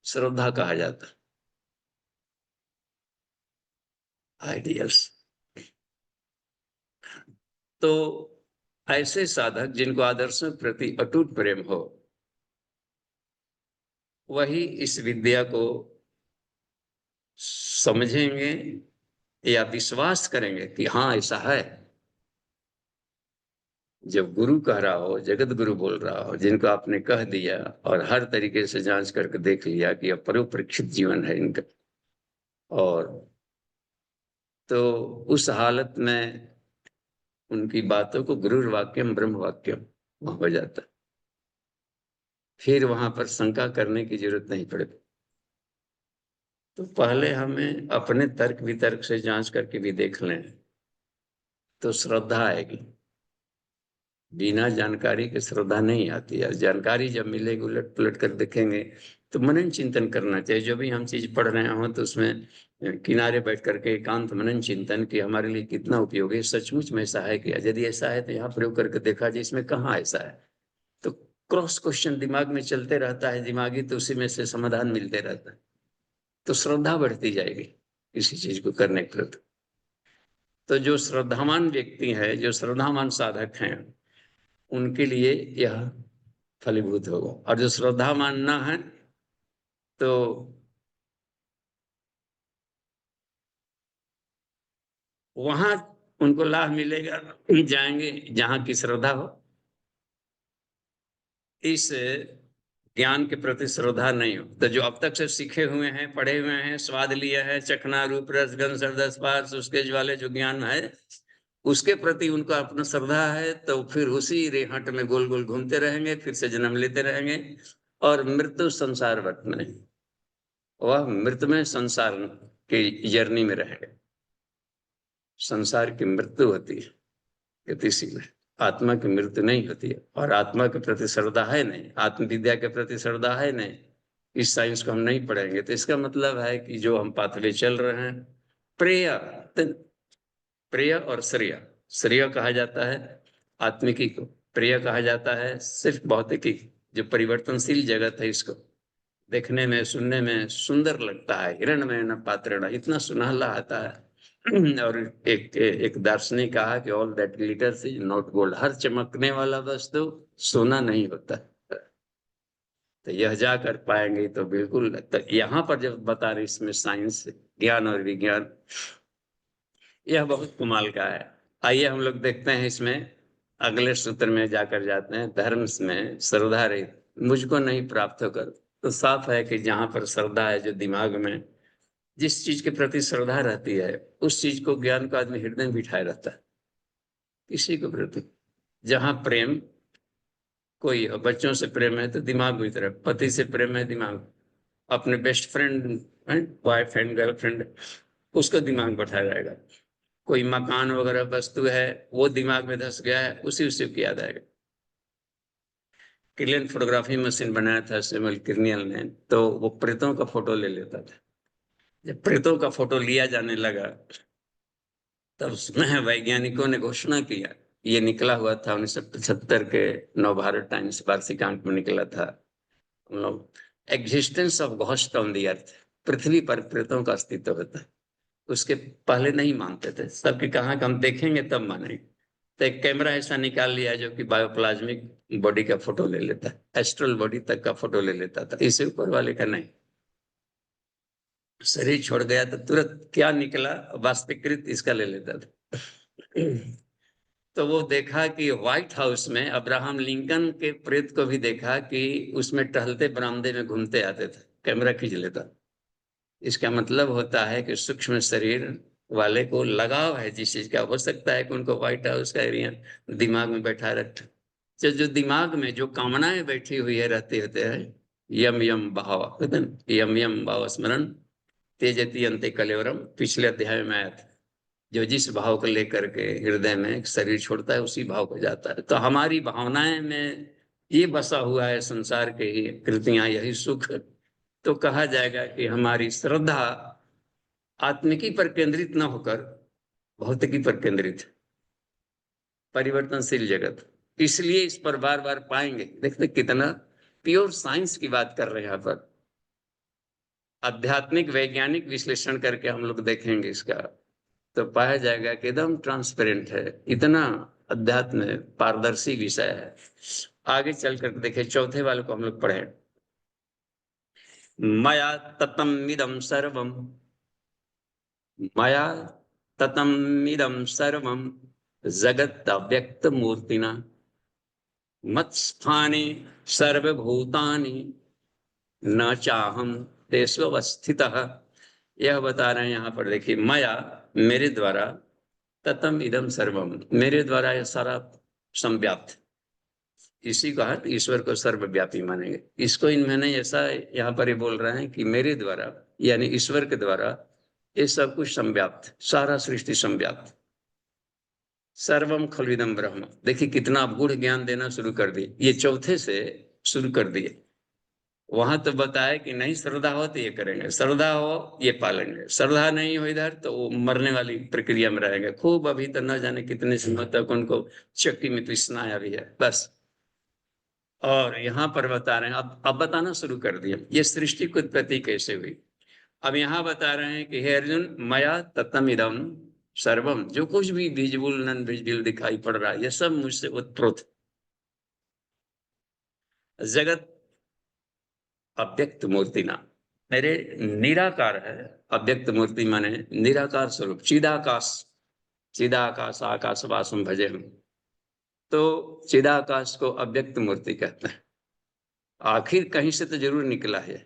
श्रद्धा कहा जाता है, आइडियल्स। तो ऐसे साधक जिनको आदर्शों के प्रति अटूट प्रेम हो, वही इस विद्या को समझेंगे या विश्वास करेंगे कि हाँ ऐसा है। जब गुरु कह रहा हो, जगत गुरु बोल रहा हो, जिनको आपने कह दिया और हर तरीके से जांच करके देख लिया कि अब परीक्षित जीवन है इनका, और तो उस हालत में उनकी बातों को गुरु वाक्यम ब्रह्म वाक्यम हो जाता, फिर वहां पर शंका करने की जरूरत नहीं पड़ती। तो पहले हमें अपने तर्क वितर्क से जांच करके भी देख लें तो श्रद्धा आएगी। बिना जानकारी के श्रद्धा नहीं आती है। जानकारी जब मिलेगी, उलट पुलट कर देखेंगे तो मनन चिंतन करना चाहिए। जो भी हम चीज पढ़ रहे हो तो उसमें किनारे बैठ करके एकांत मनन चिंतन कि हमारे लिए कितना उपयोगी, सचमुच में ऐसा है क्या, यदि ऐसा है तो यहाँ प्रयोग करके देखा जाए इसमें कहाँ ऐसा है। तो क्रॉस क्वेश्चन दिमाग में चलते रहता है, दिमागी, तो उसी में से समाधान मिलते रहता है, तो श्रद्धा बढ़ती जाएगी किसी चीज को करने के प्रति। तो जो श्रद्धावान व्यक्ति है, जो श्रद्धावान साधक हैं, उनके लिए यह फलीभूत होगा। और जो श्रद्धा मानना है तो वहां उनको लाभ मिलेगा, जाएंगे जहां की श्रद्धा हो। इस ज्ञान के प्रति श्रद्धा नहीं हो तो जो अब तक से सीखे हुए हैं, पढ़े हुए हैं, स्वाद लिए हैं, चखना रूप रस गंध शब्द स्पर्श, उसके वाले जो ज्ञान है उसके प्रति उनका अपना श्रद्धा है, तो फिर उसी रेहट में गोल गोल घूमते रहेंगे, फिर से जन्म लेते रहेंगे और मृत्यु संसार वर्त में, वह मृत्यु में संसार की जर्नी में रहेंगे। संसार की मृत्यु होती है गतिशील, आत्मा की मृत्यु नहीं होती है। और आत्मा के प्रति श्रद्धा है नहीं, आत्मविद्या के प्रति श्रद्धा है नहीं, इस साइंस को हम नहीं पढ़ेंगे। तो इसका मतलब है कि जो हम पाथवे चल रहे हैं, प्रेय, प्रेय और श्रेय, श्रेय कहा जाता है आत्मिकी को, प्रेय कहा जाता है सिर्फ भौतिकी, जो परिवर्तनशील जगत है, इसको देखने में सुनने में सुंदर लगता है। हिरण्मय न पात्रण, इतना सुनहला आता है। और एक दार्शनिक कहा कि all that glitters is not gold, हर चमकने वाला वस्तु सोना नहीं होता। तो यह जा कर पाएंगे तो बिल्कुल। तो यहाँ पर जब बता रहे इसमें साइंस, ज्ञान और विज्ञान, यह बहुत कमाल का है। आइए हम लोग देखते हैं इसमें अगले सूत्र में जाकर जाते हैं। धर्म में श्रद्धा रहित मुझको नहीं प्राप्त होकर, तो साफ है कि जहां पर श्रद्धा है, जो दिमाग में जिस चीज के प्रति श्रद्धा रहती है, उस चीज को ज्ञान का आदमी हृदय में बिठाए रहता है। किसी के प्रति जहां प्रेम, कोई बच्चों से प्रेम है तो दिमाग भी तरफ, पति से प्रेम है दिमाग, अपने बेस्ट फ्रेंड, बॉयफ्रेंड गर्लफ्रेंड, उसको दिमाग बैठाया जाएगा। कोई मकान वगैरह वस्तु है वो दिमाग में धस गया है, उसी उसी को याद आएगा। किलियन फोटोग्राफी मशीन बनाया था सैमुअल किर्नियल ने, तो वो प्रेतों का फोटो ले लेता था। जब प्रेतों का फोटो लिया जाने लगा, तब उसमें वैज्ञानिकों ने घोषणा किया, ये निकला हुआ था 1975 के नवभारत टाइम्स वार्षिकांक में निकला था, हम लोग, existence of ghost on the earth, पृथ्वी पर प्रेतों का अस्तित्व होता है। उसके पहले नहीं मानते थे, सबकी कहा कि हम देखेंगे तब मानेंगे। तो एक कैमरा ऐसा निकाल लिया जो कि बायोप्लाज्मिक बॉडी का फोटो ले लेता है, एस्ट्रल बॉडी तक का फोटो ले लेता था, इससे ऊपर वाले का नहीं। शरीर छोड़ गया तो तुरंत क्या निकला वास्तविकृत इसका ले लेता था। तो वो देखा कि व्हाइट हाउस में अब्राहम लिंकन के प्रेत को भी देखा कि उसमें टहलते बरामदे में घूमते आते थे, कैमरा खींच लेता। इसका मतलब होता है कि सूक्ष्म शरीर वाले को लगाव है जिस चीज का, हो सकता है कि उनको व्हाइट हाउस का एरिया दिमाग में बैठा रखे। जो दिमाग में जो कामनाएं बैठी हुई है रहते होते हैं, यम यम भाव, यम यम भाव स्मरण तेजती अंते कलेवरम, पिछले अध्याय में आया था। जो जिस भाव को लेकर के हृदय में शरीर छोड़ता है, उसी भाव को जाता है। तो हमारी भावनाएं में ये बसा हुआ है संसार के ही कृतियां, यही सुख। तो कहा जाएगा कि हमारी श्रद्धा आत्मिकी पर केंद्रित न होकर भौतिकी पर केंद्रित है, परिवर्तनशील जगत। इसलिए इस पर बार बार पाएंगे, देखते कितना प्योर साइंस की बात कर रहे हैं यहाँ पर। आध्यात्मिक वैज्ञानिक विश्लेषण करके हम लोग देखेंगे इसका, तो पाया जाएगा कि एकदम ट्रांसपेरेंट है, इतना अध्यात्म में पारदर्शी विषय है। आगे चल कर देखे, चौथे वाले को हम लोग पढ़े, मया ततमिदं सर्वम, मया ततमिदं सर्वम जगत अव्यक्त मूर्तिना मत्स्थाने सर्वभूतानि न चाहम तेष्वस्थितः। यह बता रहे हैं यहाँ पर, देखिए, मया मेरे द्वारा, ततम इदम सर्वम मेरे द्वारा यह सारा संव्याप्त, इसी का अर्थ ईश्वर को सर्वव्यापी मानेंगे। इसको इन्होंने ऐसा यहाँ पर ये बोल रहे हैं कि मेरे द्वारा यानी ईश्वर के द्वारा ये सब कुछ संव्याप्त, सारा सृष्टि संव्याप्त, सर्वम खलविदम ब्रह्म। देखिए कितना आप गूढ़ ज्ञान देना शुरू कर दिए, ये चौथे से शुरू कर दिए। वहां तो बताया कि नहीं श्रद्धा हो तो ये करेंगे, श्रद्धा हो ये पालेंगे, श्रद्धा नहीं हो इधर तो वो मरने वाली प्रक्रिया में रहेंगे खूब। अभी तो न जाने कितने समय तक उनको चक्की में पिसना भी है बस। और यहाँ पर बता रहे हैं, अब बताना शुरू कर दिया ये सृष्टि की उत्पत्ति कैसे हुई। अब यहाँ बता रहे हैं कि हे अर्जुन, मया ततम इदम सर्वम, जो कुछ भी विजिबल नॉन विजिबल दिखाई पड़ रहा है, ये सब मुझसे उत्पन्न। जगत अव्यक्त मूर्ति ना, मेरे निराकार है। अव्यक्त मूर्ति माने निराकार स्वरूप, चिदाकाश, चिदाकाश आकाश वासम भजे हम। तो चिदाकाश को अव्यक्त मूर्ति कहते हैं। आखिर कहीं से तो जरूर निकला है,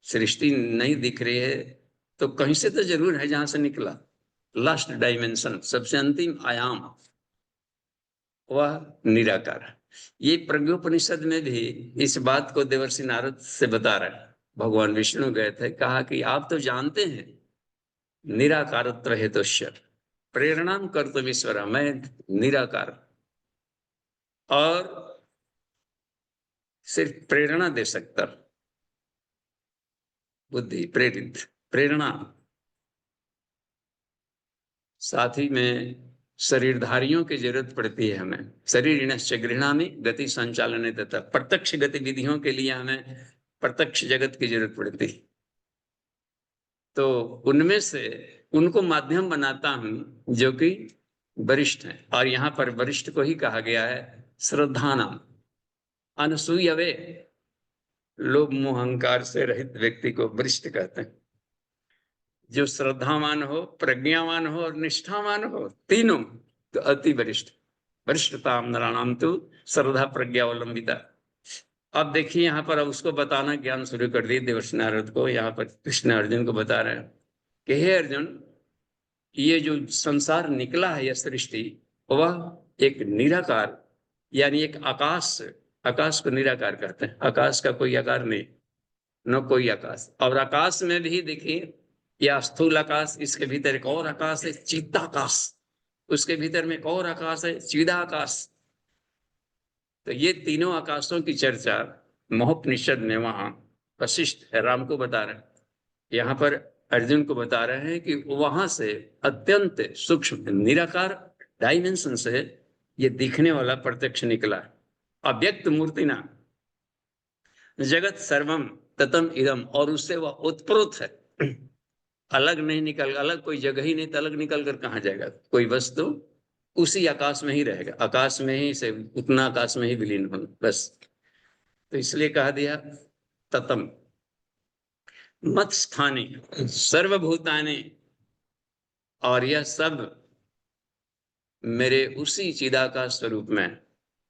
सृष्टि नहीं दिख रही है तो कहीं से तो जरूर है जहां से निकला। लास्ट डायमेंशन, सबसे अंतिम आयाम, वह निराकार है। ये प्रज्ञोपनिषद में भी इस बात को देवर्षि नारद से बता रहे हैं। भगवान विष्णु गए थे, कहा कि आप तो जानते हैं निराकारत्व हेतुश्य प्रेरणा कर तुम ईश्वर, मैं निराकार और सिर्फ प्रेरणा दे सकता, बुद्धि प्रेरित प्रेरणा, साथ ही में शरीरधारियों की जरूरत पड़ती है हमें। शरीर गृहणा में गति संचालन देता, प्रत्यक्ष गतिविधियों के लिए हमें प्रत्यक्ष जगत की जरूरत पड़ती है। तो उनमें से उनको माध्यम बनाता हूं जो कि वरिष्ठ है, और यहाँ पर वरिष्ठ को ही कहा गया है श्रद्धा नाम। अनसूयवे, लोभ मोह अहंकार से रहित व्यक्ति को वरिष्ठ कहते हैं। जो श्रद्धावान हो, प्रज्ञावान हो और निष्ठावान हो, तीनों, तो अति वरिष्ठ। वरिष्ठताम नराणाम तो श्रद्धा प्रज्ञावलंबिता। अब देखिए यहाँ पर अब उसको बताना ज्ञान शुरू कर दिए देवर्षि नारद को। यहाँ पर कृष्ण अर्जुन को बता रहे हैं कि हे अर्जुन, ये जो संसार निकला है, यह सृष्टि, वह एक निराकार, यानी एक आकाश, आकाश को निराकार कहते हैं। आकाश का कोई आकार नहीं, न कोई आकाश। और आकाश में भी देखिए, यह स्थूल आकाश, इसके भीतर एक और आकाश है चित्ताकाश, उसके भीतर में एक और आकाश है चिदाकाश। तो ये तीनों आकाशों की चर्चा महोपनिषद में वहां वशिष्ठ राम को बता रहे हैं, यहाँ पर अर्जुन को बता रहे हैं कि वहां से अत्यंत सूक्ष्म निराकार डायमेंशन से ये दिखने वाला प्रत्यक्ष निकला। अव्यक्त मूर्ति ना जगत सर्वम ततम इदम, और उससे वह उत्प्रोत है, अलग नहीं निकल, अलग कोई जगह ही नहीं, तो अलग निकल कर कहाँ जाएगा? कोई वस्तु उसी आकाश में ही रहेगा, आकाश में ही से उतना आकाश में ही विलीन हो बस। तो इसलिए कहा दिया ततम मत स्थाने सर्वभूताने, और यह सब मेरे उसी चिदाकाश स्वरूप में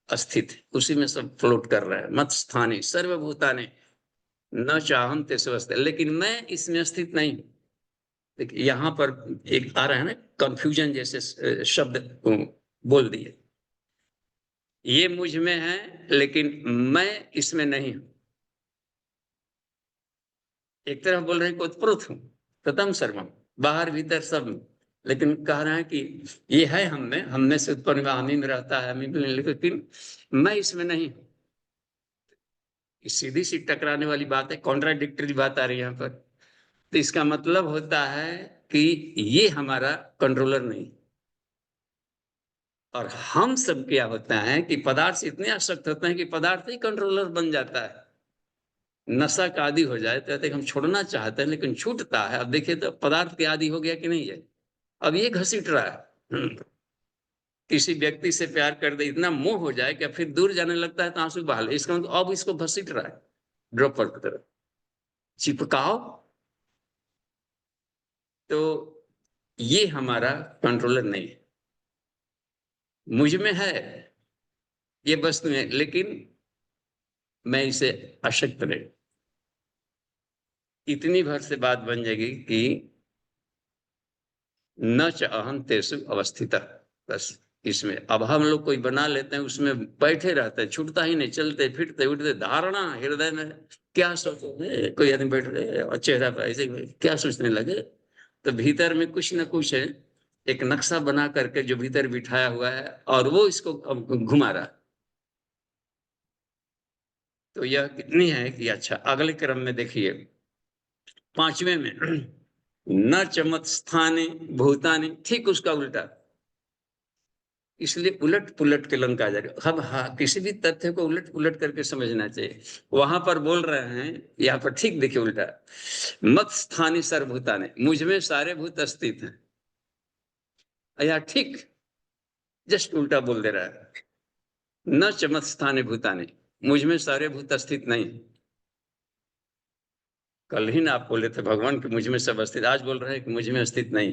स्थित, उसी में सब फ्लोट कर रहा है। मत स्थाने सर्वभूताने न चाहम तेस्वस्थ, लेकिन मैं इसमें स्थित नहीं। देखिए यहाँ पर एक आ रहा है ना कंफ्यूजन जैसे शब्द बोल दिए, ये मुझ में है लेकिन मैं इसमें नहीं हूं। एक तरफ बोल रहे हैं कि उत्प्रोत हूं, ततम सर्वम, बाहर भीतर सब, लेकिन कह रहे हैं कि ये है हम में से उत्पन्न हुआ, हम ही में रहता है, हम ही में, लेकिन मैं इसमें नहीं हूं। सीधी सी टकराने वाली बात है, कॉन्ट्राडिक्टरी बात आ रही है यहाँ पर। तो इसका मतलब होता है कि ये हमारा कंट्रोलर नहीं, और हम सब क्या होता है कि पदार्थ से इतने आसक्त होते हैं कि पदार्थ ही कंट्रोलर बन जाता है। नशा का आदि हो जाए तो हम छोड़ना चाहते हैं लेकिन छूटता है। अब देखिए तो पदार्थ के आदि हो गया कि नहीं है, अब ये घसीट रहा है। किसी व्यक्ति से प्यार कर दे, इतना मोह हो जाए कि फिर दूर जाने लगता है तो आंसू बहा ले, इसका मतलब अब इसको घसीट रहा है ड्रॉपर की तरह, चिपकाओ। तो ये हमारा कंट्रोलर नहीं है, मुझ में है ये वस्तु है, लेकिन मैं इसे अशक्त नहीं। इतनी भर से बात बन जाएगी कि न च अहम तेसु अवस्थिता, बस इसमें अब हम लोग कोई बना लेते हैं, उसमें बैठे रहते हैं, छूटता ही नहीं, चलते फिरते उठते, धारणा हृदय में क्या सोचते, कोई आदमी बैठ रहे और चेहरा पर ऐसे क्या सोचने लगे, तो भीतर में कुछ न कुछ है, एक नक्शा बना करके जो भीतर बिठाया हुआ है और वो इसको घुमा रहा। तो यह कितनी है कि अच्छा अगले क्रम में देखिए, पांचवें में न चमत स्थाने भूतानि, ठीक उसका उल्टा। इसलिए उलट पुलट के लंका जा रहे। अब हाँ, किसी भी तथ्य को उलट पुलट करके समझना चाहिए। वहां पर बोल रहे हैं, यहाँ पर ठीक देखिए उल्टा, मत स्थानी सर्वभूतानि, मुझ में सारे भूत स्थित हैं। या ठीक जस्ट उल्टा बोल दे रहा है, न चमत स्थाने भूतानि, मुझ में सारे भूत स्थित नहीं। कल ही ना आप बोले थे भगवान कि मुझ में सब स्थित, आज बोल रहे हैं कि मुझ में स्थित नहीं।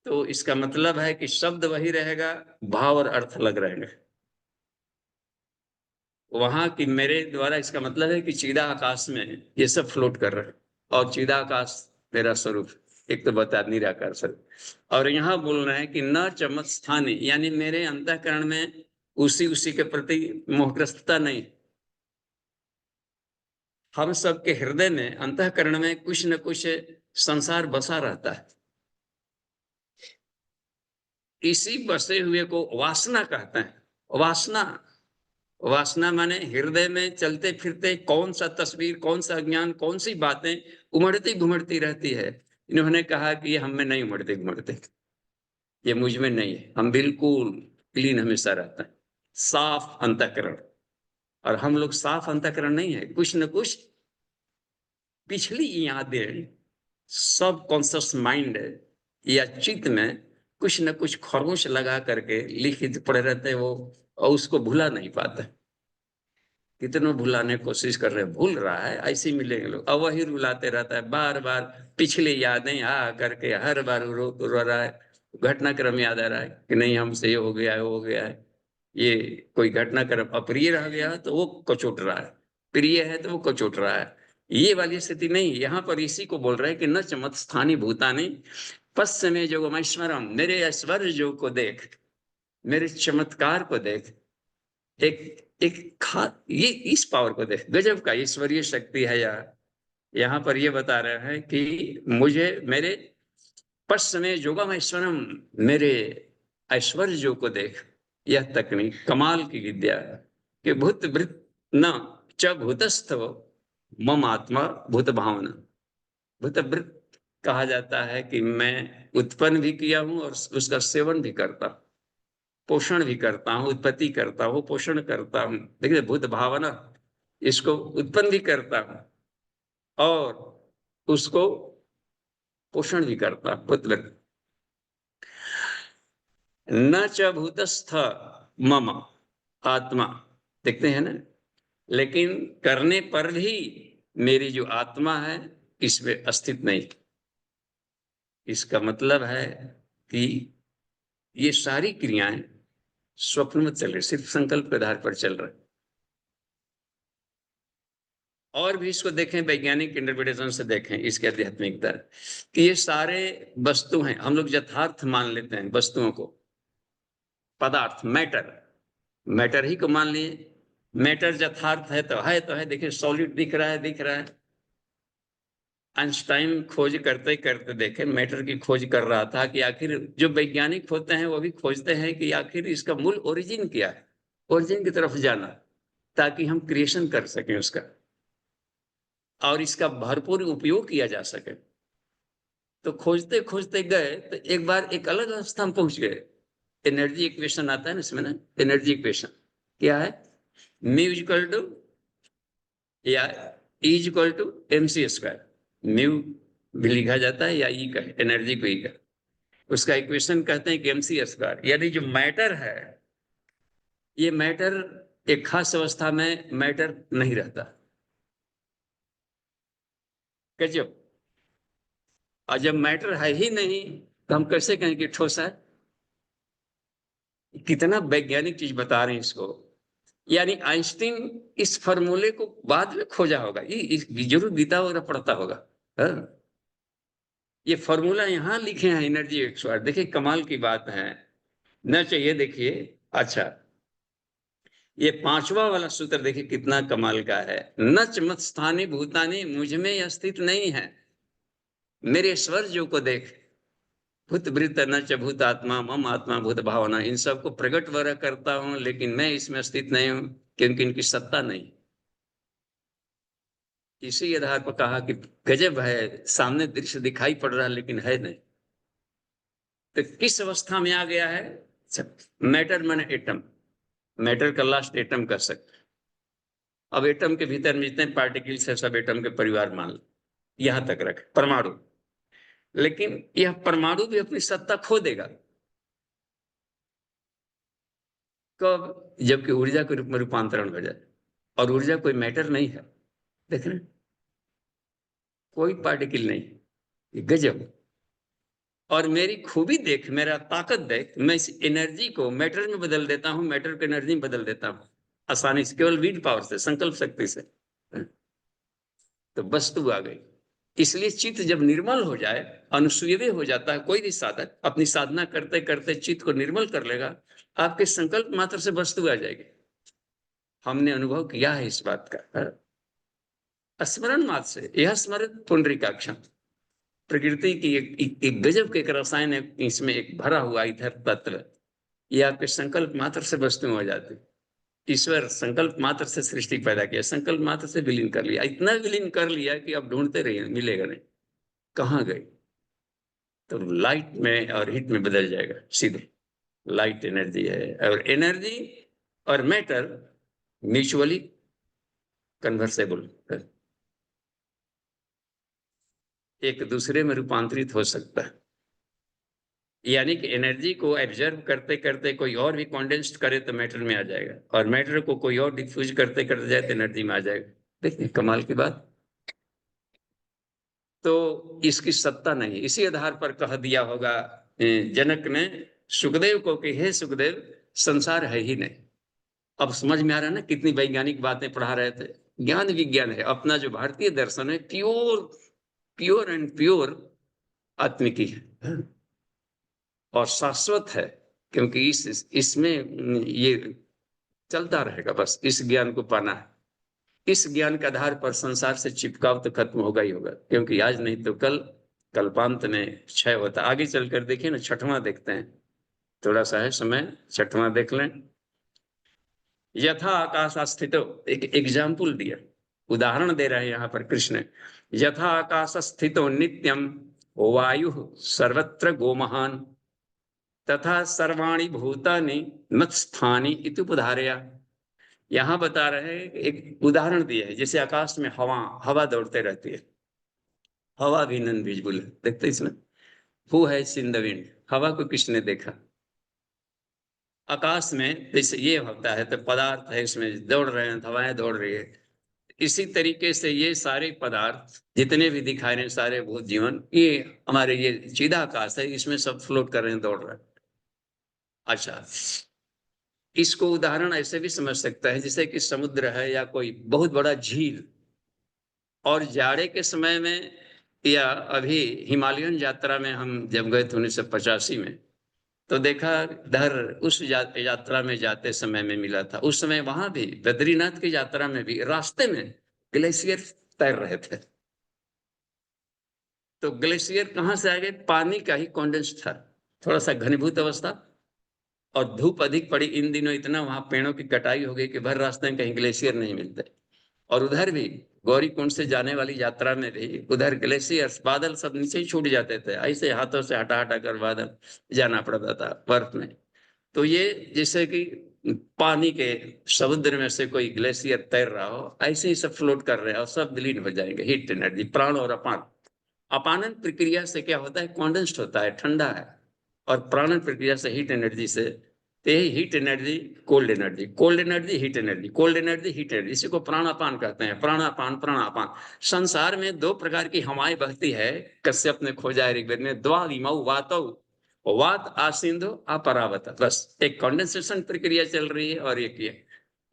तो इसका मतलब है कि शब्द वही रहेगा, भाव और अर्थ अलग रहेंगे। वहां की मेरे द्वारा इसका मतलब है कि चिदा आकाश में ये सब फ्लोट कर रहे हैं, और चिदा आकाश मेरा स्वरूप, एक तो बता निराकार स्वरूप। और यहाँ बोल रहे हैं कि न चमत स्थानी, यानी मेरे अंतःकरण में उसी के प्रति मोहग्रस्तता नहीं। हम सबके हृदय में अंतःकरण में कुछ न कुछ संसार बसा रहता है, इसी बसे हुए को वासना कहते हैं। वासना, वासना माने हृदय में चलते फिरते कौन सा तस्वीर, कौन सा ज्ञान, कौन सी बातें उमड़ती घुमड़ती रहती है। इन्होंने कहा कि ये हम में नहीं उमड़ते घुमड़ते, ये मुझ में नहीं है, हम बिल्कुल क्लीन हमेशा रहता है, साफ अंतःकरण। और हम लोग साफ अंतःकरण नहीं है, कुछ न कुछ पिछली यादें, सब कॉन्शियस माइंड या चित्त में कुछ न कुछ खरोंच लगा करके लिखित पड़े रहते हैं, वो और उसको भुला नहीं पाता। कितनों भुलाने की कोशिश कर रहे हैं, भूल रहा है, ऐसे ही मिलेंगे लोग, और वही रुलाते रहता है बार बार। पिछली यादें आ करके हर बार रो रहा है, घटनाक्रम याद आ रहा है कि नहीं हमसे ये हो गया है, वो हो गया है। ये कोई घटनाक्रम अप्रिय रह गया है तो वो कचोट रहा है, प्रिय है तो वो कचोट रहा है। ये वाली स्थिति नहीं, यहाँ पर इसी को बोल रहे हैं कि न चमत स्थानी भूतानी पश्चिमे जोगमैश्वरम, मेरे ऐश्वर्य को देख, मेरे चमत्कार को देख, एक एक खा ये इस पावर को देख, गजब का ईश्वरीय शक्ति है यार। यहाँ पर ये बता रहे हैं कि मुझे मेरे पश्चिमे जोगम ऐश्वरम, मेरे ऐश्वर्य को देख। यह तकनीक कमाल की विद्या है कि भूत वृत न च भूतस्थ मम आत्मा भूत भावना। भूत वृत कहा जाता है कि मैं उत्पन्न भी किया हूं और उसका सेवन भी करता हूं, पोषण भी करता हूं, उत्पत्ति करता हूं, पोषण करता हूं। देखिए भूत भावना, इसको उत्पन्न भी करता हूं और उसको पोषण भी करता हूं। भूत वृत न च भूतस्थ मम आत्मा, देखते हैं ना, लेकिन करने पर भी मेरी जो आत्मा है इसमें अस्तित्व नहीं। इसका मतलब है कि ये सारी क्रियाएं स्वप्न में चल रही, सिर्फ संकल्प के आधार पर चल रहे। और भी इसको देखें, वैज्ञानिक इंटरप्रिटेशन से देखें इसके आध्यात्मिकता, कि ये सारे वस्तु हैं, हम लोग यथार्थ मान लेते हैं वस्तुओं को, पदार्थ, मैटर, मैटर ही को मान लिए। मैटर यथार्थ है तो है, देखिए सॉलिड दिख रहा है, दिख रहा है। आइंस्टाइन खोज करते करते देखे, मैटर की खोज कर रहा था कि आखिर, जो वैज्ञानिक होते हैं वो भी खोजते हैं कि आखिर इसका मूल ओरिजिन क्या है, ओरिजिन की तरफ जाना, ताकि हम क्रिएशन कर सकें उसका और इसका भरपूर उपयोग किया जा सके। तो खोजते खोजते गए तो एक बार एक अलग अवस्था में पहुंच गए। एनर्जी इक्वेशन आता है ना इसमें ना, एनर्जी इक्वेशन क्या है, म्यू इक्वल टू या E equal to m c square. Mu भी लिखा जाता है या ई का, एनर्जी को ई का, उसका इक्वेशन कहते हैं कि एम सी स्क्वायर। यानी जो मैटर है, ये मैटर एक खास अवस्था में मैटर नहीं रहता, गजब। और जब मैटर है ही नहीं तो हम कैसे कहें कि ठोस है। कितना वैज्ञानिक चीज बता रहे हैं इसको। यानी आइंस्टीन इस फॉर्मूले को बाद में खोजा होगा, ये जरूर गीता वगैरह पढ़ता होगा। हाँ? ये फॉर्मूला यहाँ लिखे हैं, एनर्जी एक्सपर्ट, देखिए कमाल की बात है। न चाहिए, देखिए, अच्छा, ये पांचवा वाला सूत्र देखिए कितना कमाल का है। नच मत स्थानी भूतानी, मुझ में अस्तित्व नहीं है, मेरे स्वर्ग को देख। भूत वृत्त न च भूत आत्मा मम आत्मा भूत भावना, इन सबको प्रकट वगैरह करता हूं लेकिन मैं इसमें अस्तित्व नहीं हूं, क्योंकि इनकी सत्ता नहीं। इसी आधार पर कहा कि गजब है, सामने दृश्य दिखाई पड़ रहा है लेकिन है नहीं। तो किस अवस्था में आ गया है, मैटर माने एटम, मैटर का लास्ट एटम कर सकते। अब एटम के भीतर में जितने पार्टिकल्स है सब एटम के परिवार मान लो, यहां तक रखे परमाणु। लेकिन यह परमाणु भी अपनी सत्ता खो देगा कब, जबकि ऊर्जा के रूप में रूपांतरण हो जाए। और ऊर्जा कोई मैटर नहीं है, देख रहे हैं? कोई पार्टिकल नहीं, ये गजब। और मेरी खूबी देख, मेरा ताकत देख, मैं इस एनर्जी को मैटर में बदल देता हूं, मैटर को एनर्जी में बदल देता हूं आसानी से, केवल विल पावर से, संकल्प शक्ति से। तो वस्तु आ गई। इसलिए चित्त जब निर्मल हो जाए, अनुसूयवे हो जाता है, कोई भी साधक अपनी साधना करते करते चित्त को निर्मल कर लेगा, आपके संकल्प मात्र से वस्तु आ जाएगी। हमने अनुभव किया है इस बात का, स्मरण मात्र से। यह स्मृत पुंडरीकाक्षम, प्रकृति की एक गजब के एक रसायन है इसमें, एक भरा हुआ इधर तत्व, ये आपके संकल्प मात्र से वस्तु हो जाती। ईश्वर संकल्प मात्र से सृष्टि पैदा किया, संकल्प मात्र से विलीन कर लिया, इतना विलीन कर लिया कि अब ढूंढते रहिए मिलेगा नहीं, कहाँ गई। तो लाइट में और हीट में बदल जाएगा सीधे। लाइट एनर्जी है, और एनर्जी और मैटर म्यूचुअली कन्वर्सेबल, एक दूसरे में रूपांतरित हो सकता है। यानी कि एनर्जी को एब्जर्व करते करते कोई और भी कॉन्डेंस्ड करे तो मैटर में आ जाएगा, और मैटर को कोई और डिफ्यूज करते करते जाए तो एनर्जी में आ जाएगा। देखिए कमाल की बात। तो इसकी सत्ता नहीं, इसी आधार पर कह दिया होगा जनक ने सुखदेव को कि हे सुखदेव, संसार है ही नहीं। अब समझ में आ रहा है ना कितनी वैज्ञानिक बातें पढ़ा रहे थे। ज्ञान विज्ञान है, अपना जो भारतीय दर्शन है प्योर, प्योर एंड प्योर आत्मिकी है और शाश्वत है, क्योंकि इसमें ये चलता रहेगा। बस इस ज्ञान को पाना है। इस ज्ञान के आधार पर संसार से चिपकाव तो खत्म होगा ही होगा, क्योंकि आज नहीं तो कल कल्पांत में क्षय होता। आगे चलकर देखिए ना, छठवां देखते हैं, थोड़ा सा है समय, छठवां देख लें। यथा आकाश स्थितो, एक एग्जाम्पल दिया, उदाहरण दे रहे हैं यहाँ पर कृष्ण। यथा आकाश स्थितो नित्यम वायु सर्वत्र गोमहान तथा सर्वाणि भूतानि मत्स्थानि इति उपधारया। यहाँ बता रहे हैं, एक उदाहरण दिया है, जैसे आकाश में हवा हवा दौड़ते रहती है। हवा भी नॉन विजिबल है, देखते इसमें। हु है इन द विंड, हवा को किसने देखा? आकाश में जैसे ये होता है तो पदार्थ है, इसमें दौड़ रहे हैं, हवाएं दौड़ रही है। इसी तरीके से ये सारे पदार्थ जितने भी दिखाई रहे, सारे भूत जीवन, ये हमारे ये चिदाकाश है, इसमें सब फ्लोट कर रहे हैं, दौड़ रहे हैं। अच्छा, इसको उदाहरण ऐसे भी समझ सकता है जैसे कि समुद्र है या कोई बहुत बड़ा झील, और जाड़े के समय में या अभी हिमालयन यात्रा में हम जब गए थे 1985 में, तो देखा इधर उस यात्रा में जाते समय में मिला था। उस समय वहां भी बद्रीनाथ की यात्रा में भी रास्ते में ग्लेशियर तैर रहे थे। तो ग्लेशियर कहाँ से आ गए? पानी का ही कॉन्डेंस था, थोड़ा सा घनीभूत अवस्था, और धूप अधिक पड़ी इन दिनों, इतना वहां पेड़ों की कटाई हो गई कि भर रास्ते में कहीं ग्लेशियर नहीं मिलते। और उधर भी गौरीकुंड से जाने वाली यात्रा में भी उधर ग्लेशियर्स, बादल सब नीचे ही छूट जाते थे, ऐसे हाथों से हटा हटा कर बादल जाना पड़ता था बर्फ में। तो ये जैसे कि पानी के समुद्र में से कोई ग्लेशियर तैर रहा हो, ऐसे ही सब फ्लोट कर रहे हैं और सब विलीन हो जाएंगे। हीट एनर्जी, प्राण और अपान। अपानन प्रक्रिया से क्या होता है? कॉन्डेंस्ड होता है, ठंडा है। और प्राणन प्रक्रिया से हीट एनर्जी से, तो यही heat energy, cold energy, cold energy heat energy, cold energy heat energy, इसी को प्राणापान कहते हैं। प्राणापान प्राणापान। संसार में दो प्रकार की हवाएं बहती है, कश्यप ने खोजा है ऋग्वेद में, द्वा इमौ वातौ, वात आसिंधु अपरावत। बस एक कंडेंसेशन प्रक्रिया चल रही है और एक ये,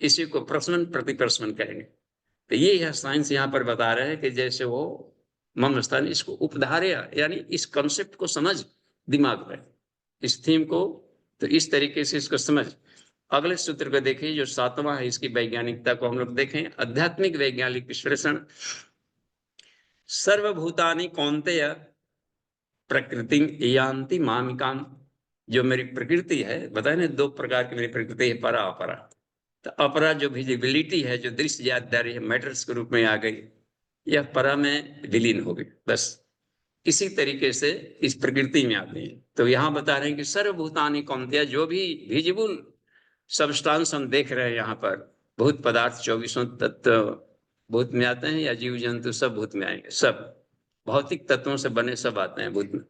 इसी को प्रश्न प्रतिप्रश्न कहेंगे। तो ये है साइंस यहाँ पर बता रहे हैं कि जैसे वो मम स्थान, इसको उपधार्य, यानी इस कंसेप्ट को समझ दिमाग में, इस थीम को, तो इस तरीके से इसको समझ। अगले सूत्र को देखिए जो सातवां है, इसकी वैज्ञानिकता को हम लोग देखें। आध्यात्मिक वैज्ञानिक विश्लेषण। सर्वभूतानि कौन्तेय प्रकृति यान्ति मामिकाम। जो मेरी प्रकृति है, बताए ना दो प्रकार की मेरी प्रकृति है, परा अपरा। तो अपरा जो विजिबिलिटी है, जो दृश्य याददारी है, मैटर्स के रूप में आ गई, यह परा में विलीन हो गई। बस इसी तरीके से इस प्रकृति में आते हैं। तो यहाँ बता रहे हैं कि सर्वभूतानि कौन्तेय, जो भी विजिबल सबस्टांस हम देख रहे हैं यहाँ पर, भूत पदार्थ 24 तत्व भूत में आते हैं, या जीव जंतु सब भूत में आएंगे, सब भौतिक तत्वों से बने सब आते हैं भूत में।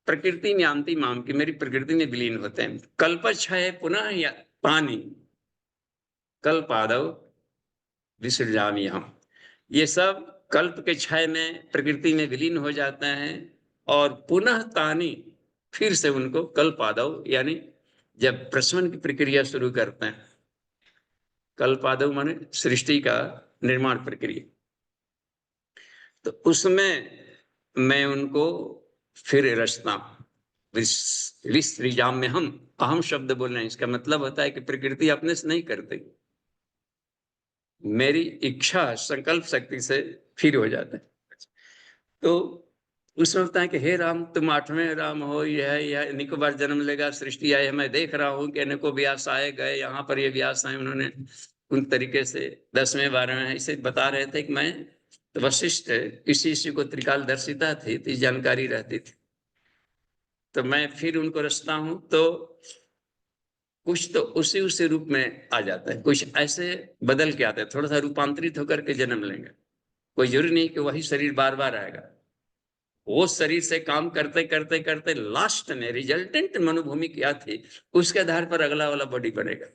प्रकृति में आंति माम की, मेरी प्रकृति में विलीन होते हैं। कल्पक्षय पुनः या पानी कल्पादौ विसृजामि हम, ये सब कल्प के क्षय में प्रकृति में विलीन हो जाते हैं, और पुनः तानी, फिर से उनको कल्पादौ, यानी जब प्रश्न की प्रक्रिया शुरू करते हैं, कल्पादौ माने सृष्टि का निर्माण प्रक्रिया, तो उसमें मैं उनको फिर रचता हूं। विसृजाम में हम अहम शब्द बोल रहे हैं, इसका मतलब होता है कि प्रकृति अपने से नहीं करती, मेरी इच्छा संकल्प शक्ति से फिर हो जाता है। तो उसमें होता है कि हे राम, तुम 8वें राम हो, यह अनेकों बार जन्म लेगा, सृष्टि आई है, मैं देख रहा हूँ कि अनेकों व्यास आए गए, यहाँ पर ये व्यास आए, उन्होंने उन तरीके से 10वें 12वें ऐसे बता रहे थे कि मैं तो वशिष्ठ इसी को त्रिकालदर्शिता थी, तो जानकारी रहती थी। तो मैं फिर उनको रचता हूँ, तो कुछ तो उसी रूप में आ जाता है, कुछ ऐसे बदल के आता है, थोड़ा सा रूपांतरित होकर के जन्म लेंगे। कोई जरूरी नहीं कि वही शरीर बार बार आएगा। वो शरीर से काम करते करते करते लास्ट में रिजल्टेंट मनोभूमि क्या थी, उसके आधार पर अगला वाला बॉडी बनेगा।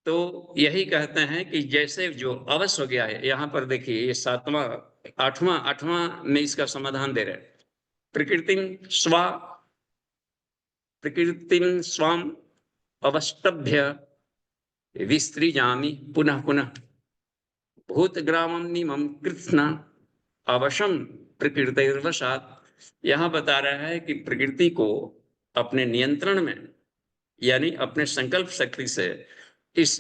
तो यही कहते हैं कि जैसे जो अवश्य हो गया है, यहाँ पर देखिए ये सातवां आठवां में इसका समाधान दे रहे हैं। प्रकृतिम स्वाम अवष्टभ्य विसृजामि पुनः पुनः भूतग्रामं निमं कृत्स्ना अवशम प्रकृतिर्वशात्। यहाँ बता रहा है कि प्रकृति को अपने नियंत्रण में, यानी अपने संकल्प शक्ति से इस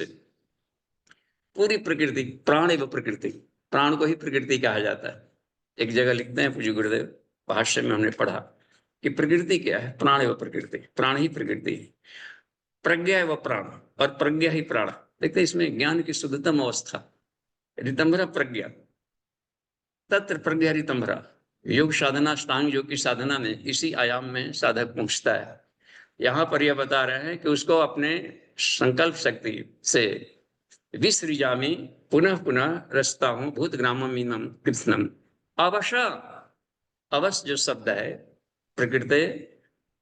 पूरी प्रकृति, प्राण एवं प्रकृति, प्राण को ही प्रकृति कहा जाता है। एक जगह लिखते हैं पूज्य गुरुदेव, भाष्य में हमने पढ़ा कि प्रकृति क्या है, प्राण एवं प्रकृति, प्राण ही प्रकृति है, प्रज्ञा एवं प्राण, और प्रज्ञा ही प्राण। देखते इसमें ज्ञान की शुद्धतम अवस्था, ऋतंभरा प्रज्ञा, तत्र प्रज्ञा ऋतंभरा। योग साधना, अष्टांग योग की साधना में इसी आयाम में साधक पहुंचता है। यहाँ पर यह बता रहे हैं कि उसको अपने संकल्प शक्ति से विसृजामि पुनः पुनः रचता हूं भूतग्रामम कृष्णम। अवश्य, अवश्य जो शब्द है प्रकृति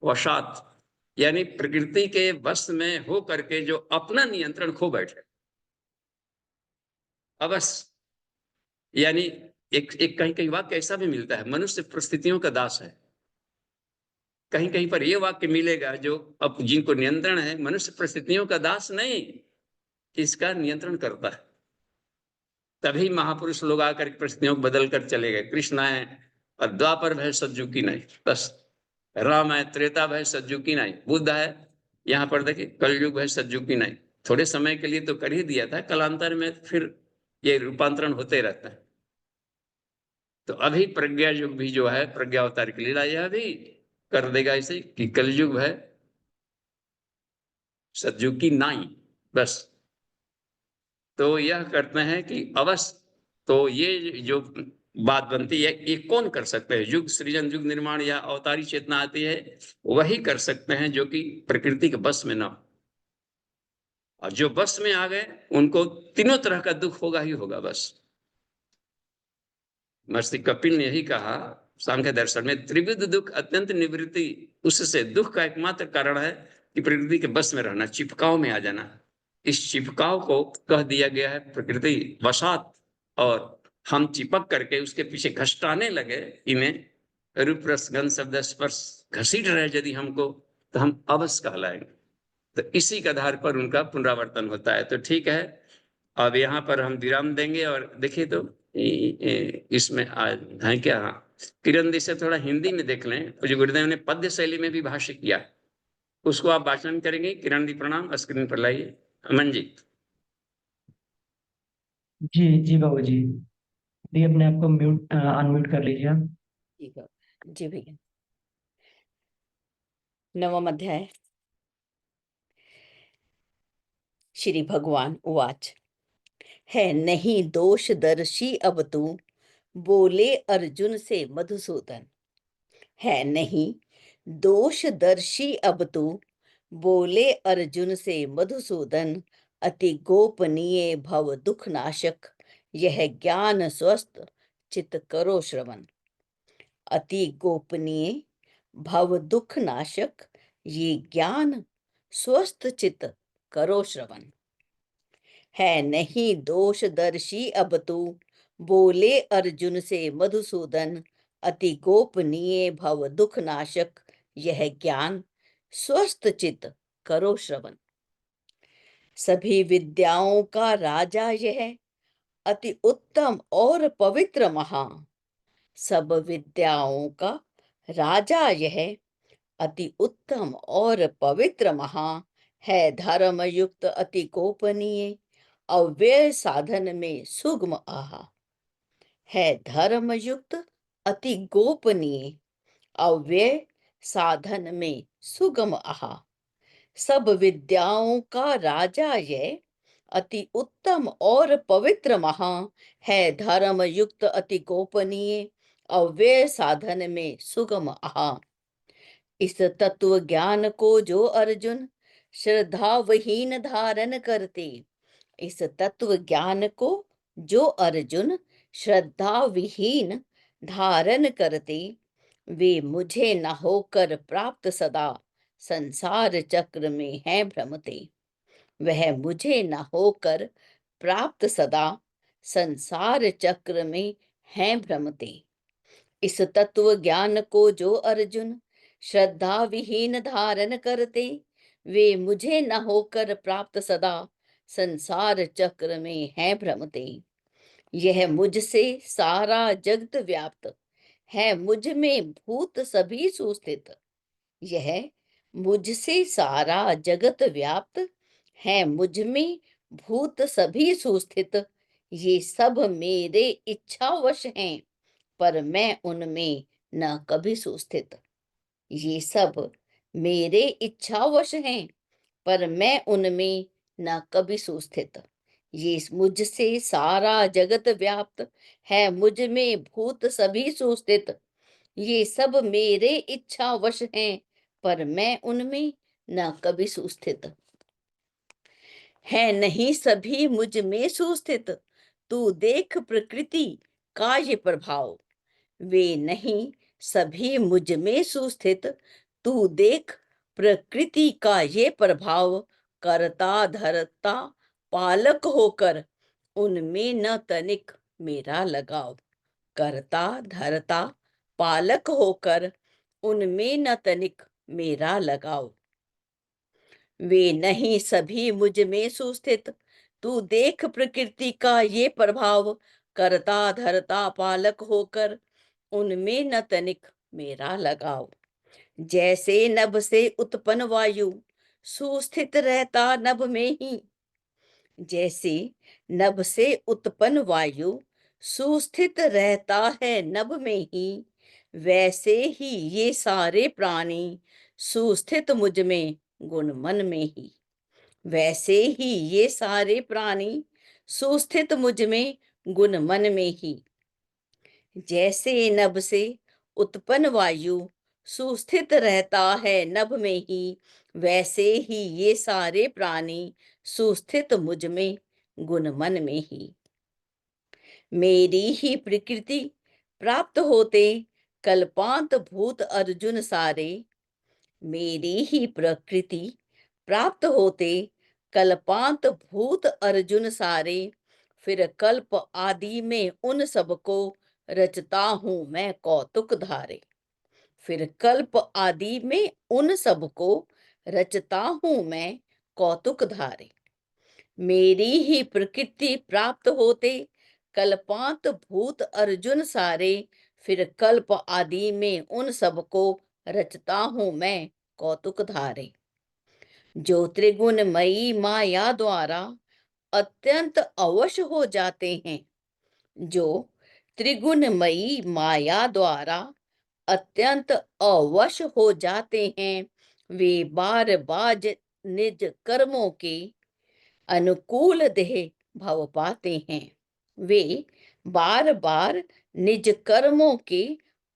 वशात, यानी प्रकृति के वश में हो करके जो अपना नियंत्रण खो बैठे। अवश्य यानी एक कहीं कहीं वाक्य ऐसा भी मिलता है, मनुष्य परिस्थितियों का दास है। कहीं कहीं पर यह वाक्य मिलेगा जो अब जिनको नियंत्रण है, मनुष्य परिस्थितियों का दास नहीं, इसका नियंत्रण करता है। तभी महापुरुष लोग आकर परिस्थितियों को बदल कर चले गए। कृष्ण आए और द्वापर भय सज्जू की नहीं, बस। राम आए, त्रेता भय सज्जू की नहीं। बुद्ध आए, यहाँ पर देखिए कलयुग भय सज्जू की नहीं। थोड़े समय के लिए तो कर ही दिया था, कालांतर में फिर ये रूपांतरण होते रहता है। तो अभी प्रज्ञा युग भी जो है, प्रज्ञा अवतार की लीला, यह भी कर देगा इसे कि कलयुग है सज्जू की नाई, बस। तो यह करते हैं कि अवश्य, तो ये जो बात बनती है, ये कौन कर सकते हैं? युग सृजन, युग निर्माण या अवतारी चेतना आती है, वही कर सकते हैं जो कि प्रकृति के बस में न हो। और जो बस में आ गए उनको तीनों तरह का दुख होगा ही होगा, बस। महर्षि कपिल ने यही कहा सांख्य दर्शन में, त्रिविध दुख अत्यंत निवृत्ति। उससे दुख का एकमात्र कारण है कि प्रकृति के बस में रहना, चिपकाव में आ जाना। इस चिपकाव को कह दिया गया है प्रकृति वशात, और हम चिपक करके उसके पीछे घसटाने लगे इन्हें, रूप रस गंध शब्द स्पर्श घसीट रहे यदि हमको, तो हम अवश्य कहलाएंगे। तो इसी के आधार पर उनका पुनरावर्तन होता है। तो ठीक है, अब यहाँ पर हम विराम देंगे। और देखिए तो इसमें है क्या, किरण दी से थोड़ा हिंदी में देख लें, जो गुरुदेव ने पद्य शैली में भी भाष्य किया, उसको आप वाचन करेंगे। किरण दी प्रणाम, स्क्रीन पर लाइए। अमन जी। जी जी बाबू जी, दी अपने आप को म्यूट अनम्यूट कर लीजिए आप। ठीक है जी भैया। नवम अध्याय। श्री भगवान उवाच, है नहीं दोषदर्शी अब तू, बोले अर्जुन से मधुसूदन। है नहीं दोषदर्शी अब तू, बोले अर्जुन से मधुसूदन। अति गोपनीय भव दुख नाशक, यह ज्ञान स्वस्थ चित्त करो श्रवण। अति गोपनीय भव दुख नाशक, ये ज्ञान स्वस्थ चित्त करो श्रवण। है नहीं दोषदर्शी अब तू, बोले अर्जुन से मधुसूदन। अति गोपनीय भव दुख नाशक, यह ज्ञान स्वस्थ चित्त करो श्रवण। सभी विद्याओं का राजा यह, अति उत्तम और पवित्र महा। सब विद्याओं का राजा यह, अति उत्तम और पवित्र महा। है धर्म युक्त अति गोपनीय, अव्यय साधन में सुगम आहा। है धर्म युक्त अति गोपनीय, अव्यय साधन में सुगम आहा। सब विद्याओं का राजा ये, अति उत्तम और पवित्र महा। है धर्म युक्त अति गोपनीय, अव्यय साधन में सुगम आहा। इस तत्व ज्ञान को जो अर्जुन श्रद्धा वहीन धारण करते, इस तत्व ज्ञान को जो अर्जुन श्रद्धा विहीन धारण करते, वे मुझे न होकर प्राप्त सदा संसार चक्र में हैं भ्रमते। वह मुझे न होकर प्राप्त सदा संसार चक्र में हैं भ्रमते। इस तत्व ज्ञान को जो अर्जुन श्रद्धा विहीन धारण करते, वे मुझे न होकर प्राप्त सदा संसार चक्र में हैं भ्रमते। यह मुझसे सारा जगत व्याप्त है, मुझ में भूत सभी सुस्थित। यह मुझसे सारा जगत व्याप्त है, मुझ में भूत सभी सुस्थित। ये सब मेरे इच्छावश हैं, पर मैं उनमें न कभी सुस्थित। ये सब मेरे इच्छावश हैं, पर मैं उनमें न कभी सुस्थित। ये मुझसे सारा जगत व्याप्त है, मुझ में भूत सभी सुस्थित। ये सब मेरे इच्छावश हैं, पर मैं उनमें न कभी सुस्थित। है नहीं सभी मुझ में सुस्थित, तू देख प्रकृति का ये प्रभाव। वे नहीं सभी मुझ में सुस्थित, तू देख प्रकृति का ये प्रभाव। करता धरता पालक होकर उनमें न तनिक मेरा लगाव। करता धरता पालक होकर उनमें न तनिक मेरा लगाव। वे नहीं सभी मुझ में सुस्थित, तू देख प्रकृति का ये प्रभाव। करता धरता पालक होकर उनमें न तनिक मेरा लगाव। जैसे नभ से उत्पन्न वायु सुस्थित रहता नभ में ही, जैसे नभ से उत्पन्न वायु सुस्थित रहता है नभ में ही, वैसे ही ये सारे प्राणी सुस्थित मुझ में गुण मन में ही। वैसे ही ये सारे प्राणी सुस्थित मुझ में गुण मन में ही। जैसे नभ से उत्पन्न वायु सुस्थित रहता है नभ में ही, वैसे ही ये सारे प्राणी सुस्थित मुझ में गुण मन में ही। मेरी ही प्रकृति प्राप्त होते कल्पांत भूत अर्जुन सारे। मेरी ही प्रकृति प्राप्त होते कल्पांत भूत अर्जुन सारे। फिर कल्प आदि में उन सबको रचता हूं मैं कौतुक धारे। फिर कल्प आदि में उन सबको रचता हूं मैं कौतुक धारे। मेरी ही प्रकृति प्राप्त होते कल्पांत भूत अर्जुन सारे। फिर कल्प आदि में उन सबको रचता हूं मैं कौतुक धारे। जो त्रिगुणमयी माया द्वारा अत्यंत अवश हो जाते हैं, जो त्रिगुणमयी माया द्वारा अत्यंत अवश हो जाते हैं, वे बार बार निज कर्मों के अनुकूल देह भव पाते हैं। वे बार बार निज कर्मों के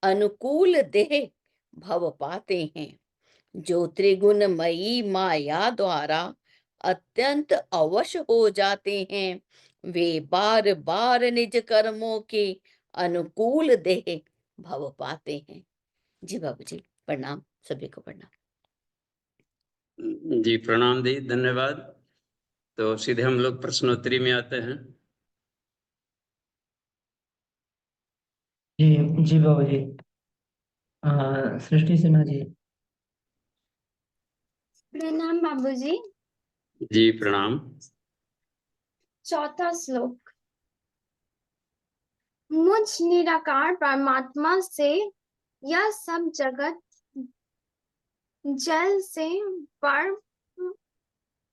अनुकूल देह भव पाते हैं। जो त्रिगुणमयी माया द्वारा अत्यंत अवश हो जाते हैं, वे बार बार निज कर्मों के अनुकूल देह भव पाते हैं। जी बाबू जी, प्रणाम, सभी को प्रणाम। जी प्रणाम दी, धन्यवाद। तो सीधे हम लोग प्रश्नोत्तरी में आते हैं। जी जी बाबू जी। सृष्टि सिन्हा जी। प्रणाम बाबूजी। जी प्रणाम। चौथा श्लोक। मुझ निराकार परमात्मा से यह सब जगत जल से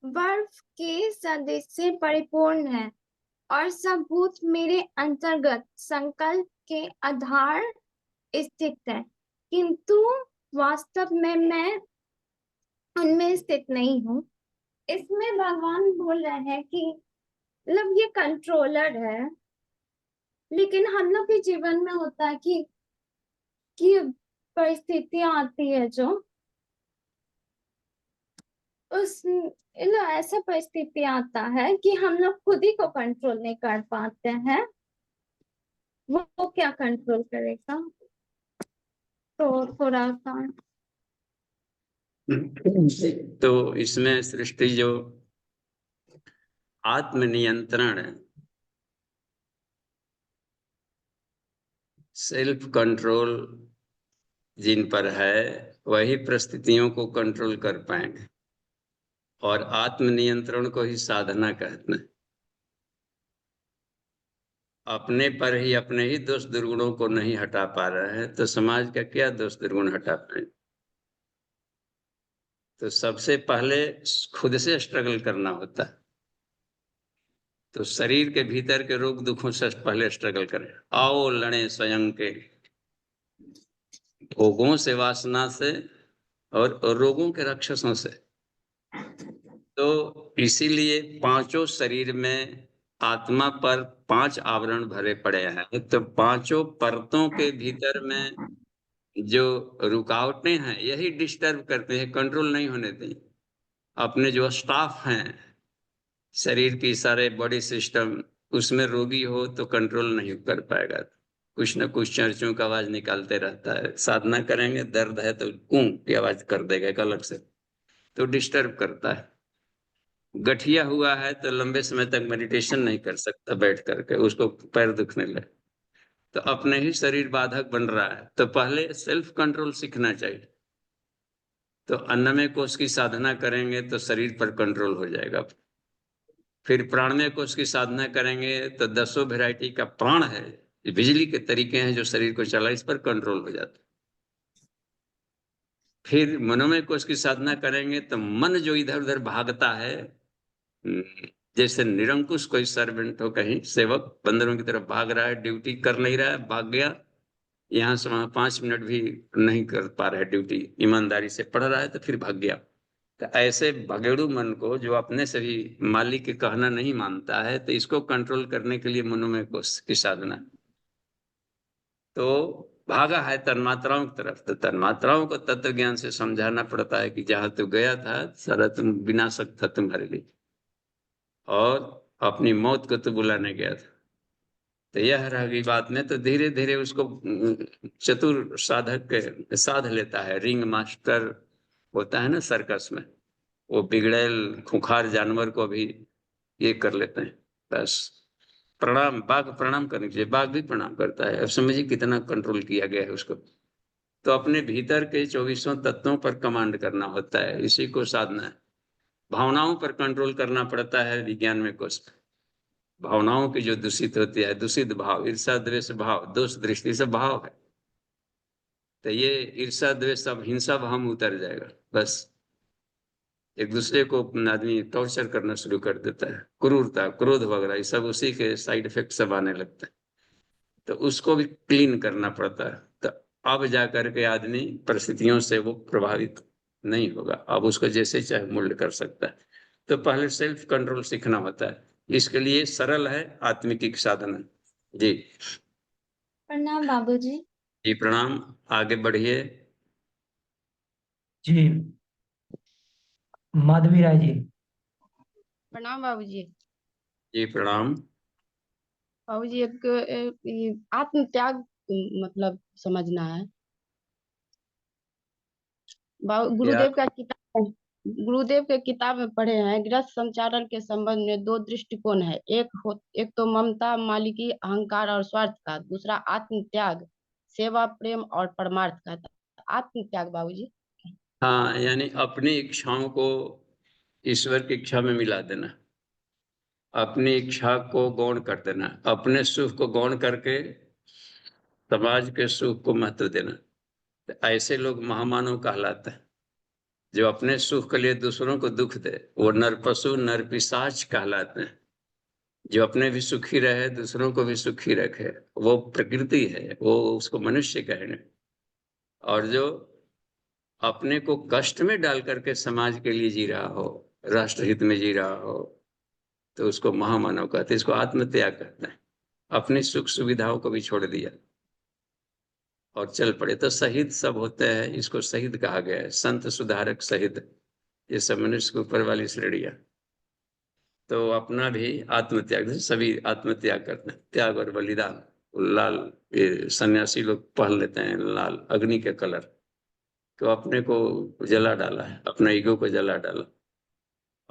बर्फ के सदृश से परिपूर्ण है, और सब भूत मेरे अंतर्गत संकल्प के आधार स्थित है, किंतु वास्तव में मैं उनमें स्थित नहीं हूँ। इसमें भगवान बोल रहे हैं कि मतलब ये कंट्रोलर है, लेकिन हम लोग के जीवन में होता है कि परिस्थितियां आती है जो उस ऐसा परिस्थिति आता है कि हम लोग खुद ही को कंट्रोल नहीं कर पाते हैं। वो क्या कंट्रोल करेगा? तो थोड़ा सा। तो इसमें सृष्टि जो आत्मनियंत्रण, सेल्फ कंट्रोल जिन पर है वही परिस्थितियों को कंट्रोल कर पाएंगे, और आत्मनियंत्रण को ही साधना कहते हैं। अपने ही दोष दुर्गुणों को नहीं हटा पा रहे हैं तो समाज का क्या दोष दुर्गुण हटा पाएंगे? तो सबसे पहले खुद से स्ट्रगल करना होता है। तो शरीर के भीतर के रोग दुखों से पहले स्ट्रगल करें। आओ लड़े स्वयं के भोगों से, वासना से और रोगों के राक्षसों से। तो इसीलिए पांचों शरीर में आत्मा पर 5 आवरण भरे पड़े हैं। तो पांचों परतों के भीतर में जो रुकावटें हैं यही डिस्टर्ब करते हैं, कंट्रोल नहीं होने दें। अपने जो स्टाफ हैं शरीर की, सारे बॉडी सिस्टम, उसमें रोगी हो तो कंट्रोल नहीं कर पाएगा, कुछ न कुछ चर्चों का आवाज निकालते रहता है। साधना करेंगे, दर्द है तो कूं की आवाज कर देगा एक अलग से, तो डिस्टर्ब करता है। गठिया हुआ है तो लंबे समय तक मेडिटेशन नहीं कर सकता बैठ करके, उसको पैर दुखने लगे। तो अपने ही शरीर बाधक बन रहा है, तो पहले सेल्फ कंट्रोल सीखना चाहिए। तो अन्नमय कोश की साधना करेंगे तो शरीर पर कंट्रोल हो जाएगा। फिर प्राणमय कोश की साधना करेंगे तो 10 वैरायटी का प्राण है, बिजली के तरीके हैं जो शरीर को चला, इस पर कंट्रोल हो जाता है। फिर मनोमय कोश की साधना करेंगे तो मन जो इधर उधर भागता है, जैसे निरंकुश कोई सर्वेंट हो, कहीं सेवक बंदरों की तरफ भाग रहा है, ड्यूटी कर नहीं रहा है, भाग गया, यहाँ से वहां 5 मिनट भी नहीं कर पा रहा है ड्यूटी, ईमानदारी से पढ़ रहा है तो फिर भाग गया। तो ऐसे भगेड़ू मन को जो अपने से भी मालिक के कहना नहीं मानता है, तो इसको कंट्रोल करने के लिए मनोमय कोश की साधना। तो भागा है तन्मात्राओं की तरफ, तो तन्मात्राओं को तत्व ज्ञान से समझाना पड़ता है कि जहां तू गया था सारा तुम विनाशक था तुम्हारे लिए, और अपनी मौत को तो बुलाने गया था। तो यह रह गई बात में। तो धीरे धीरे उसको चतुर साधक साध लेता है। रिंग मास्टर होता है ना सर्कस में, वो बिगड़ैल खुंखार जानवर को भी ये कर लेते हैं। बस प्रणाम, बाघ प्रणाम करने के लिए बाघ भी प्रणाम करता है। अब समझिए कितना कंट्रोल किया गया है उसको। तो अपने भीतर के 24 तत्वों पर कमांड करना होता है, इसी को साधना है। भावनाओं पर कंट्रोल करना पड़ता है विज्ञान में कोश। भावनाओं की जो दूषित होती है, दूषित भाव, ईर्षा द्वेष भाव, दोष दृष्टि से भाव है, तो ये ईर्षा द्वेष सब हिंसा भाव में उतर जाएगा। बस एक दूसरे को आदमी टॉर्चर करना शुरू कर देता है, क्रूरता, क्रोध वगैरह, ये सब उसी के साइड इफेक्ट सब आने लगता है। तो उसको भी क्लीन करना पड़ता है। तो अब जाकर के आदमी परिस्थितियों से वो प्रभावित नहीं होगा, अब उसको जैसे चाहे मोल्ड कर सकता है। तो पहले सेल्फ कंट्रोल सीखना होता है, इसके लिए सरल है आत्मिक साधना। जी प्रणाम बाबूजी। जी प्रणाम, आगे बढ़िए। जी माधवी राय जी। प्रणाम बाबूजी। जी प्रणाम। बाबूजी आत्म त्याग मतलब समझना है। क्या? गुरुदेव के किताब में पढ़े हैं, गृहस्थ संचालन के संबंध में 2 दृष्टिकोण है। एक तो ममता, मालिकी, अहंकार और स्वार्थ का। दूसरा आत्म त्याग, सेवा, प्रेम और परमार्थ का। आत्म त्याग बाबूजी। हाँ, यानी अपनी इच्छाओं को ईश्वर की इच्छा में मिला देना, अपनी इच्छा को गौण कर देना, अपने सुख को गौण करके समाज के सुख को महत्व देना। तो ऐसे लोग महामानव कहलाते हैं। जो अपने सुख के लिए दूसरों को दुख दे वो नर पशु, नर पिशाच कहलाते हैं। जो अपने भी सुखी रहे, दूसरों को भी सुखी रखे, वो प्रकृति है, वो उसको मनुष्य कहेंगे। और जो अपने को कष्ट में डाल करके समाज के लिए जी रहा हो, राष्ट्रहित में जी रहा हो, तो उसको महामानव कहते हैं, इसको आत्मत्याग कहते हैं। अपनी सुख सुविधाओं को भी छोड़ दिया और चल पड़े। तो शहीद सब होते हैं, इसको शहीद कहा गया है। संत, सुधारक, शहीद, ये सब मनुष्य के ऊपर वाली श्रेणियां। तो अपना भी आत्मत्याग, सभी आत्मत्याग करते हैं, त्याग और बलिदान। लाल, ये सन्यासी लोग पहन लेते हैं लाल अग्नि के कलर, तो अपने को जला डाला है, अपना ईगो को जला डाला,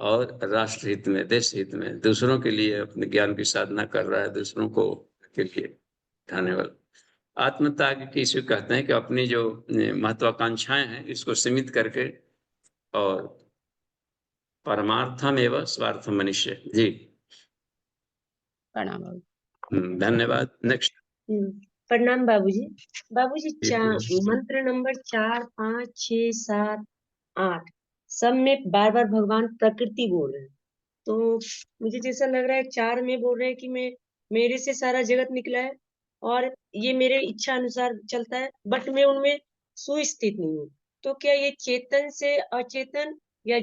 और राष्ट्र हित में, देश हित में, दूसरों के लिए अपने ज्ञान की साधना कर रहा है, दूसरों को के लिए ठाने वाला। आत्मत्याग की इसे कहते हैं कि अपनी जो महत्वाकांक्षाएं हैं इसको सीमित करके, और परमार्थम एवं स्वार्थम मनुष्य। जी प्रणाम बाबू। धन्यवाद। नेक्स्ट। प्रणाम बाबूजी। बाबूजी जी। मंत्र नंबर 4, 5, 6, 7, 8 सब में बार बार भगवान प्रकृति बोल रहे हैं। तो मुझे जैसा लग रहा है 4 में बोल रहे हैं कि मेरे से सारा जगत निकला है और ये मेरे इच्छा अनुसार चलता है, बट मैं उनमें सुस्थित नहीं हूँ। तो क्या ये चेतन से अचेतन या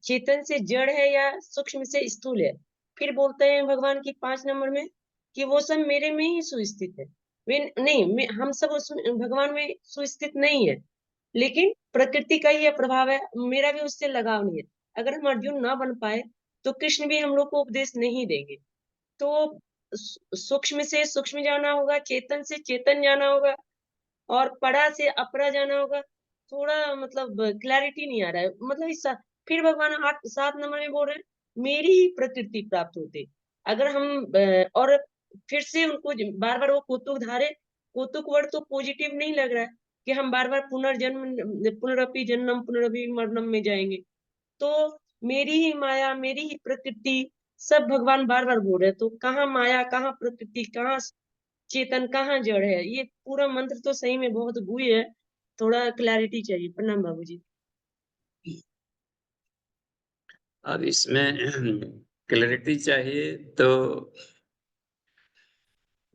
चेतन से जड़ है या सूक्ष्म से स्थूल है? फिर बोलते हैं भगवान की 5 नंबर में कि वो सब मेरे में ही सुस्थित है। वे नहीं, हम सब भगवान में सुस्थित नहीं है, लेकिन प्रकृति का ही यह प्रभाव है, मेरा भी उससे लगाव नहीं है। अगर हम अर्जुन ना बन पाए तो कृष्ण भी हम लोग को उपदेश नहीं देंगे। तो सूक्ष्म से सूक्ष्म जाना होगा, चेतन से चेतन जाना होगा, और परा से अपरा जाना होगा। थोड़ा मतलब क्लैरिटी नहीं आ रहा है, मतलब इस फिर भगवान 7 नंबर में बोल रहे हैं मेरी ही प्रकृति प्राप्त होते। अगर हम और फिर से उनको बार बार वो कौतुक धारे, कौतुक वर्ड तो पॉजिटिव नहीं लग रहा है कि हम बार बार पुनर्जन्म, पुनरपि जन्म पुनरपि मरणम में जाएंगे। तो मेरी ही माया, मेरी ही प्रकृति, सब भगवान बार बार बोल रहे हैं। तो कहाँ माया, कहाँ प्रकृति, कहाँ चेतन, कहाँ जड़ है? ये पूरा मंत्र तो सही में बहुत गुह्य है, थोड़ा क्लैरिटी चाहिए। प्रणाम बाबूजी। अब इसमें क्लैरिटी चाहिए तो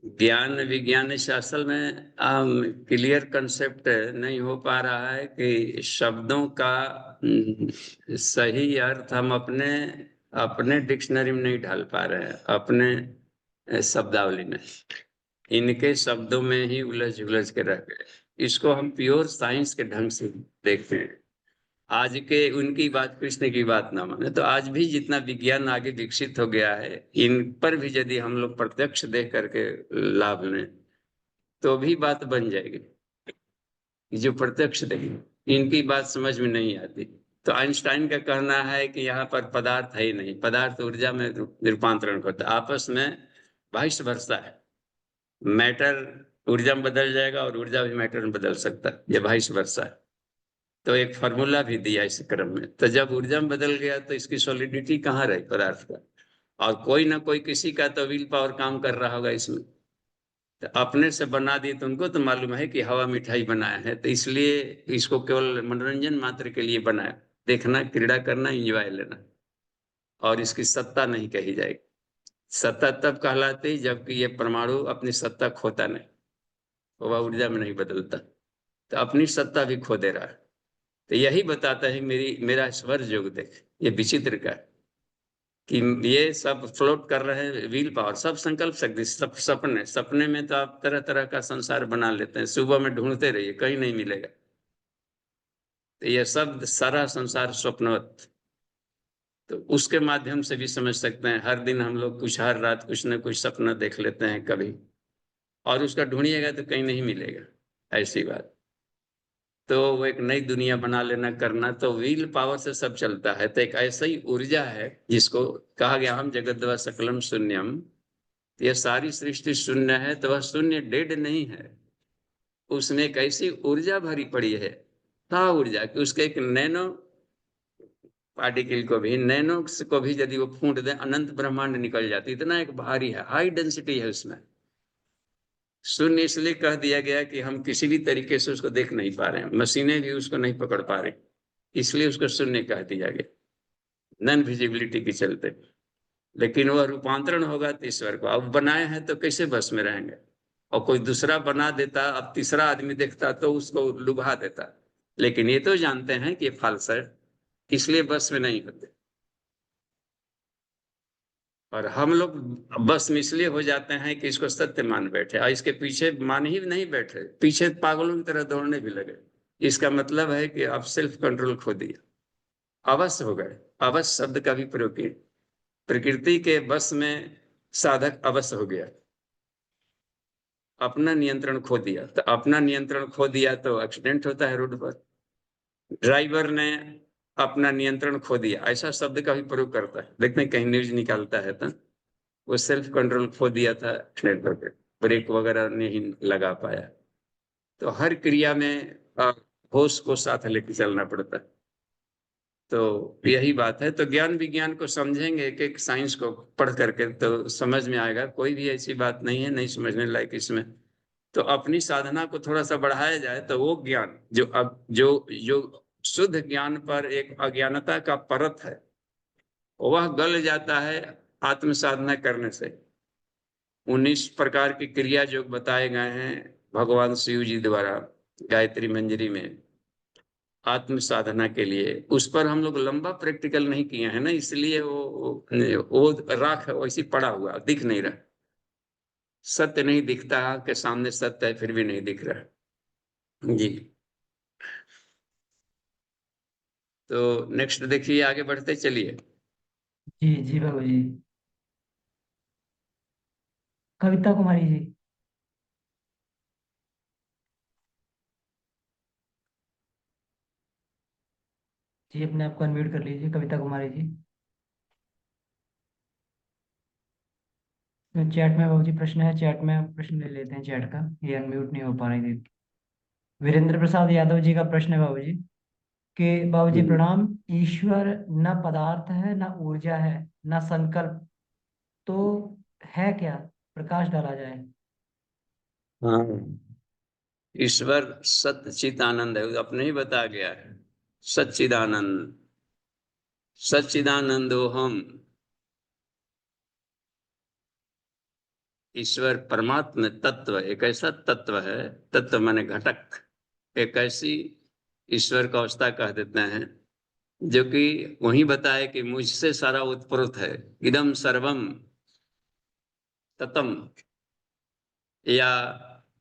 ज्ञान विज्ञान से असल में क्लियर कंसेप्ट नहीं हो पा रहा है कि शब्दों का सही अर्थ हम अपने अपने डिक्शनरी में नहीं ढाल पा रहे हैं, अपने शब्दावली में, इनके शब्दों में ही उलझ उलझ के रह गए। इसको हम प्योर साइंस के ढंग से देखते हैं। आज के उनकी बात, कृष्ण की बात ना माने तो आज भी जितना विज्ञान आगे विकसित हो गया है, इन पर भी यदि हम लोग प्रत्यक्ष देख करके लाभ लें तो भी बात बन जाएगी। जो प्रत्यक्ष देखें इनकी बात समझ में नहीं आती। तो आइंस्टाइन का कहना है कि यहाँ पर पदार्थ है ही नहीं, पदार्थ ऊर्जा में रूपांतरण होता है, आपस में वाइस वर्सा है। मैटर ऊर्जा में बदल जाएगा और ऊर्जा भी मैटर में बदल सकता है, ये वाइस वर्सा है। तो एक फार्मूला भी दिया इस क्रम में। तो जब ऊर्जा में बदल गया तो इसकी सॉलिडिटी कहाँ रही पदार्थ का, और कोई ना कोई किसी का तो विल पावर काम कर रहा होगा इसमें। तो अपने से बना दिए तो उनको तो मालूम है कि हवा मिठाई बनाया है, तो इसलिए इसको केवल मनोरंजन मात्र के लिए बनाया, देखना, क्रीड़ा करना, एंजॉय लेना, और इसकी सत्ता नहीं कही जाएगी। सत्ता तब कहलाती है जबकि ये परमाणु अपनी सत्ता खोता नहीं, वह ऊर्जा में नहीं बदलता, तो अपनी सत्ता भी खो दे रहा है। तो यही बताता है मेरा स्वर योग देख, ये विचित्र का है कि ये सब फ्लोट कर रहे हैं, व्हील पावर, सब संकल्प शक्ति, सब सपने, सपने में तो आप तरह तरह का संसार बना लेते हैं, सुबह में ढूंढते रहिए कहीं नहीं मिलेगा। तो ये सब सारा संसार स्वप्नवत, तो उसके माध्यम से भी समझ सकते हैं। हर दिन हम लोग कुछ, हर रात कुछ न कुछ सपना देख लेते हैं कभी, और उसका ढूंढिएगा तो कहीं नहीं मिलेगा, ऐसी बात। तो वो एक नई दुनिया बना लेना करना, तो व्हील पावर से सब चलता है। तो एक ऐसा ही ऊर्जा है जिसको कहा गया हम जगद्वा सकलम शून्यम, ये सारी सृष्टि शून्य है, तो वह शून्य डेड नहीं है, उसमें एक ऐसी ऊर्जा भरी पड़ी है, था ऊर्जा कि उसके एक नैनो पार्टिकल को भी, नैनो को भी यदि वो फूंट दे अनंत ब्रह्मांड निकल जाती, इतना एक भारी है, हाई डेंसिटी है उसमें। शून्य इसलिए कह दिया गया कि हम किसी भी तरीके से उसको देख नहीं पा रहे हैं, मशीनें भी उसको नहीं पकड़ पा रही, इसलिए उसको शून्य कह दिया गया, नॉन विजिबिलिटी के चलते। लेकिन वह रूपांतरण होगा तो ईश्वर को, अब बनाए हैं तो कैसे बस में रहेंगे, और कोई दूसरा बना देता, अब तीसरा आदमी देखता तो उसको लुभा देता, लेकिन ये तो जानते हैं कि ये फाल्स है, इसलिए बस में नहीं होते। और हम लोग बस में इसलिए हो जाते हैं कि इसको सत्य मान बैठे, और इसके पीछे मान ही नहीं बैठे, पीछे पागलों की तरह दौड़ने भी लगे। इसका मतलब है कि अब सेल्फ कंट्रोल खो दिया, अवश्य हो गए। अवश्य शब्द का भी प्रयोग किए, प्रकृति के बस में साधक अवश्य हो गया। अपना नियंत्रण खो दिया, तो अपना नियंत्रण खो दिया तो एक्सीडेंट होता है रोड पर। ड्राइवर ने अपना नियंत्रण खो दिया, ऐसा शब्द का भी प्रयोग करता है, देखते हैं कहीं न्यूज निकालता है तो वो सेल्फ कंट्रोल खो दिया था एक्सीडेंट करके, ब्रेक वगैरह नहीं लगा पाया। तो हर क्रिया में होश को साथ लेके चलना पड़ता है। तो यही बात है। तो ज्ञान विज्ञान को समझेंगे, एक एक साइंस को पढ़ करके तो समझ में आएगा, कोई भी ऐसी बात नहीं है नहीं समझने लायक इसमें। तो अपनी साधना को थोड़ा सा बढ़ाया जाए तो वो ज्ञान जो अब जो शुद्ध ज्ञान पर एक अज्ञानता का परत है, वह गल जाता है आत्म साधना करने से। 19 प्रकार की क्रिया जो बताए गए हैं भगवान शिव जी द्वारा गायत्री मंजरी में आत्म साधना के लिए, उस पर हम लोग लंबा प्रैक्टिकल नहीं किए हैं ना, इसलिए वो राख वैसी पड़ा हुआ दिख नहीं रहा। सत्य नहीं दिखता कि सामने सत्य है फिर भी नहीं दिख रहा। जी, तो नेक्स्ट देखिए, आगे बढ़ते चलिए। जी जी बाबू जी। कविता कुमारी जी। जी अपने आप को अनम्यूट कर लीजिए कविता कुमारी जी। चैट में बाबू जी प्रश्न है, चैट में प्रश्न ले लेते हैं चैट का, ये अनम्यूट नहीं हो पा रही थी। वीरेंद्र प्रसाद यादव जी का प्रश्न है बाबू जी कि बाबू जी प्रणाम, ईश्वर न पदार्थ है न ऊर्जा है न संकल्प, तो है क्या? प्रकाश डाला जाए। हाँ, ईश्वर सच्चिदानंद है, अपने ही बता गया है। सच्चिदानंद, सच्चिदानंदोहम। ईश्वर परमात्मा तत्व एक ऐसा तत्व है, तत्व माने घटक, एक ऐसी ईश्वर का अवस्था कह देते हैं जो कि वही बताए कि मुझसे सारा उत्पन्न है, इदम सर्वम ततम। या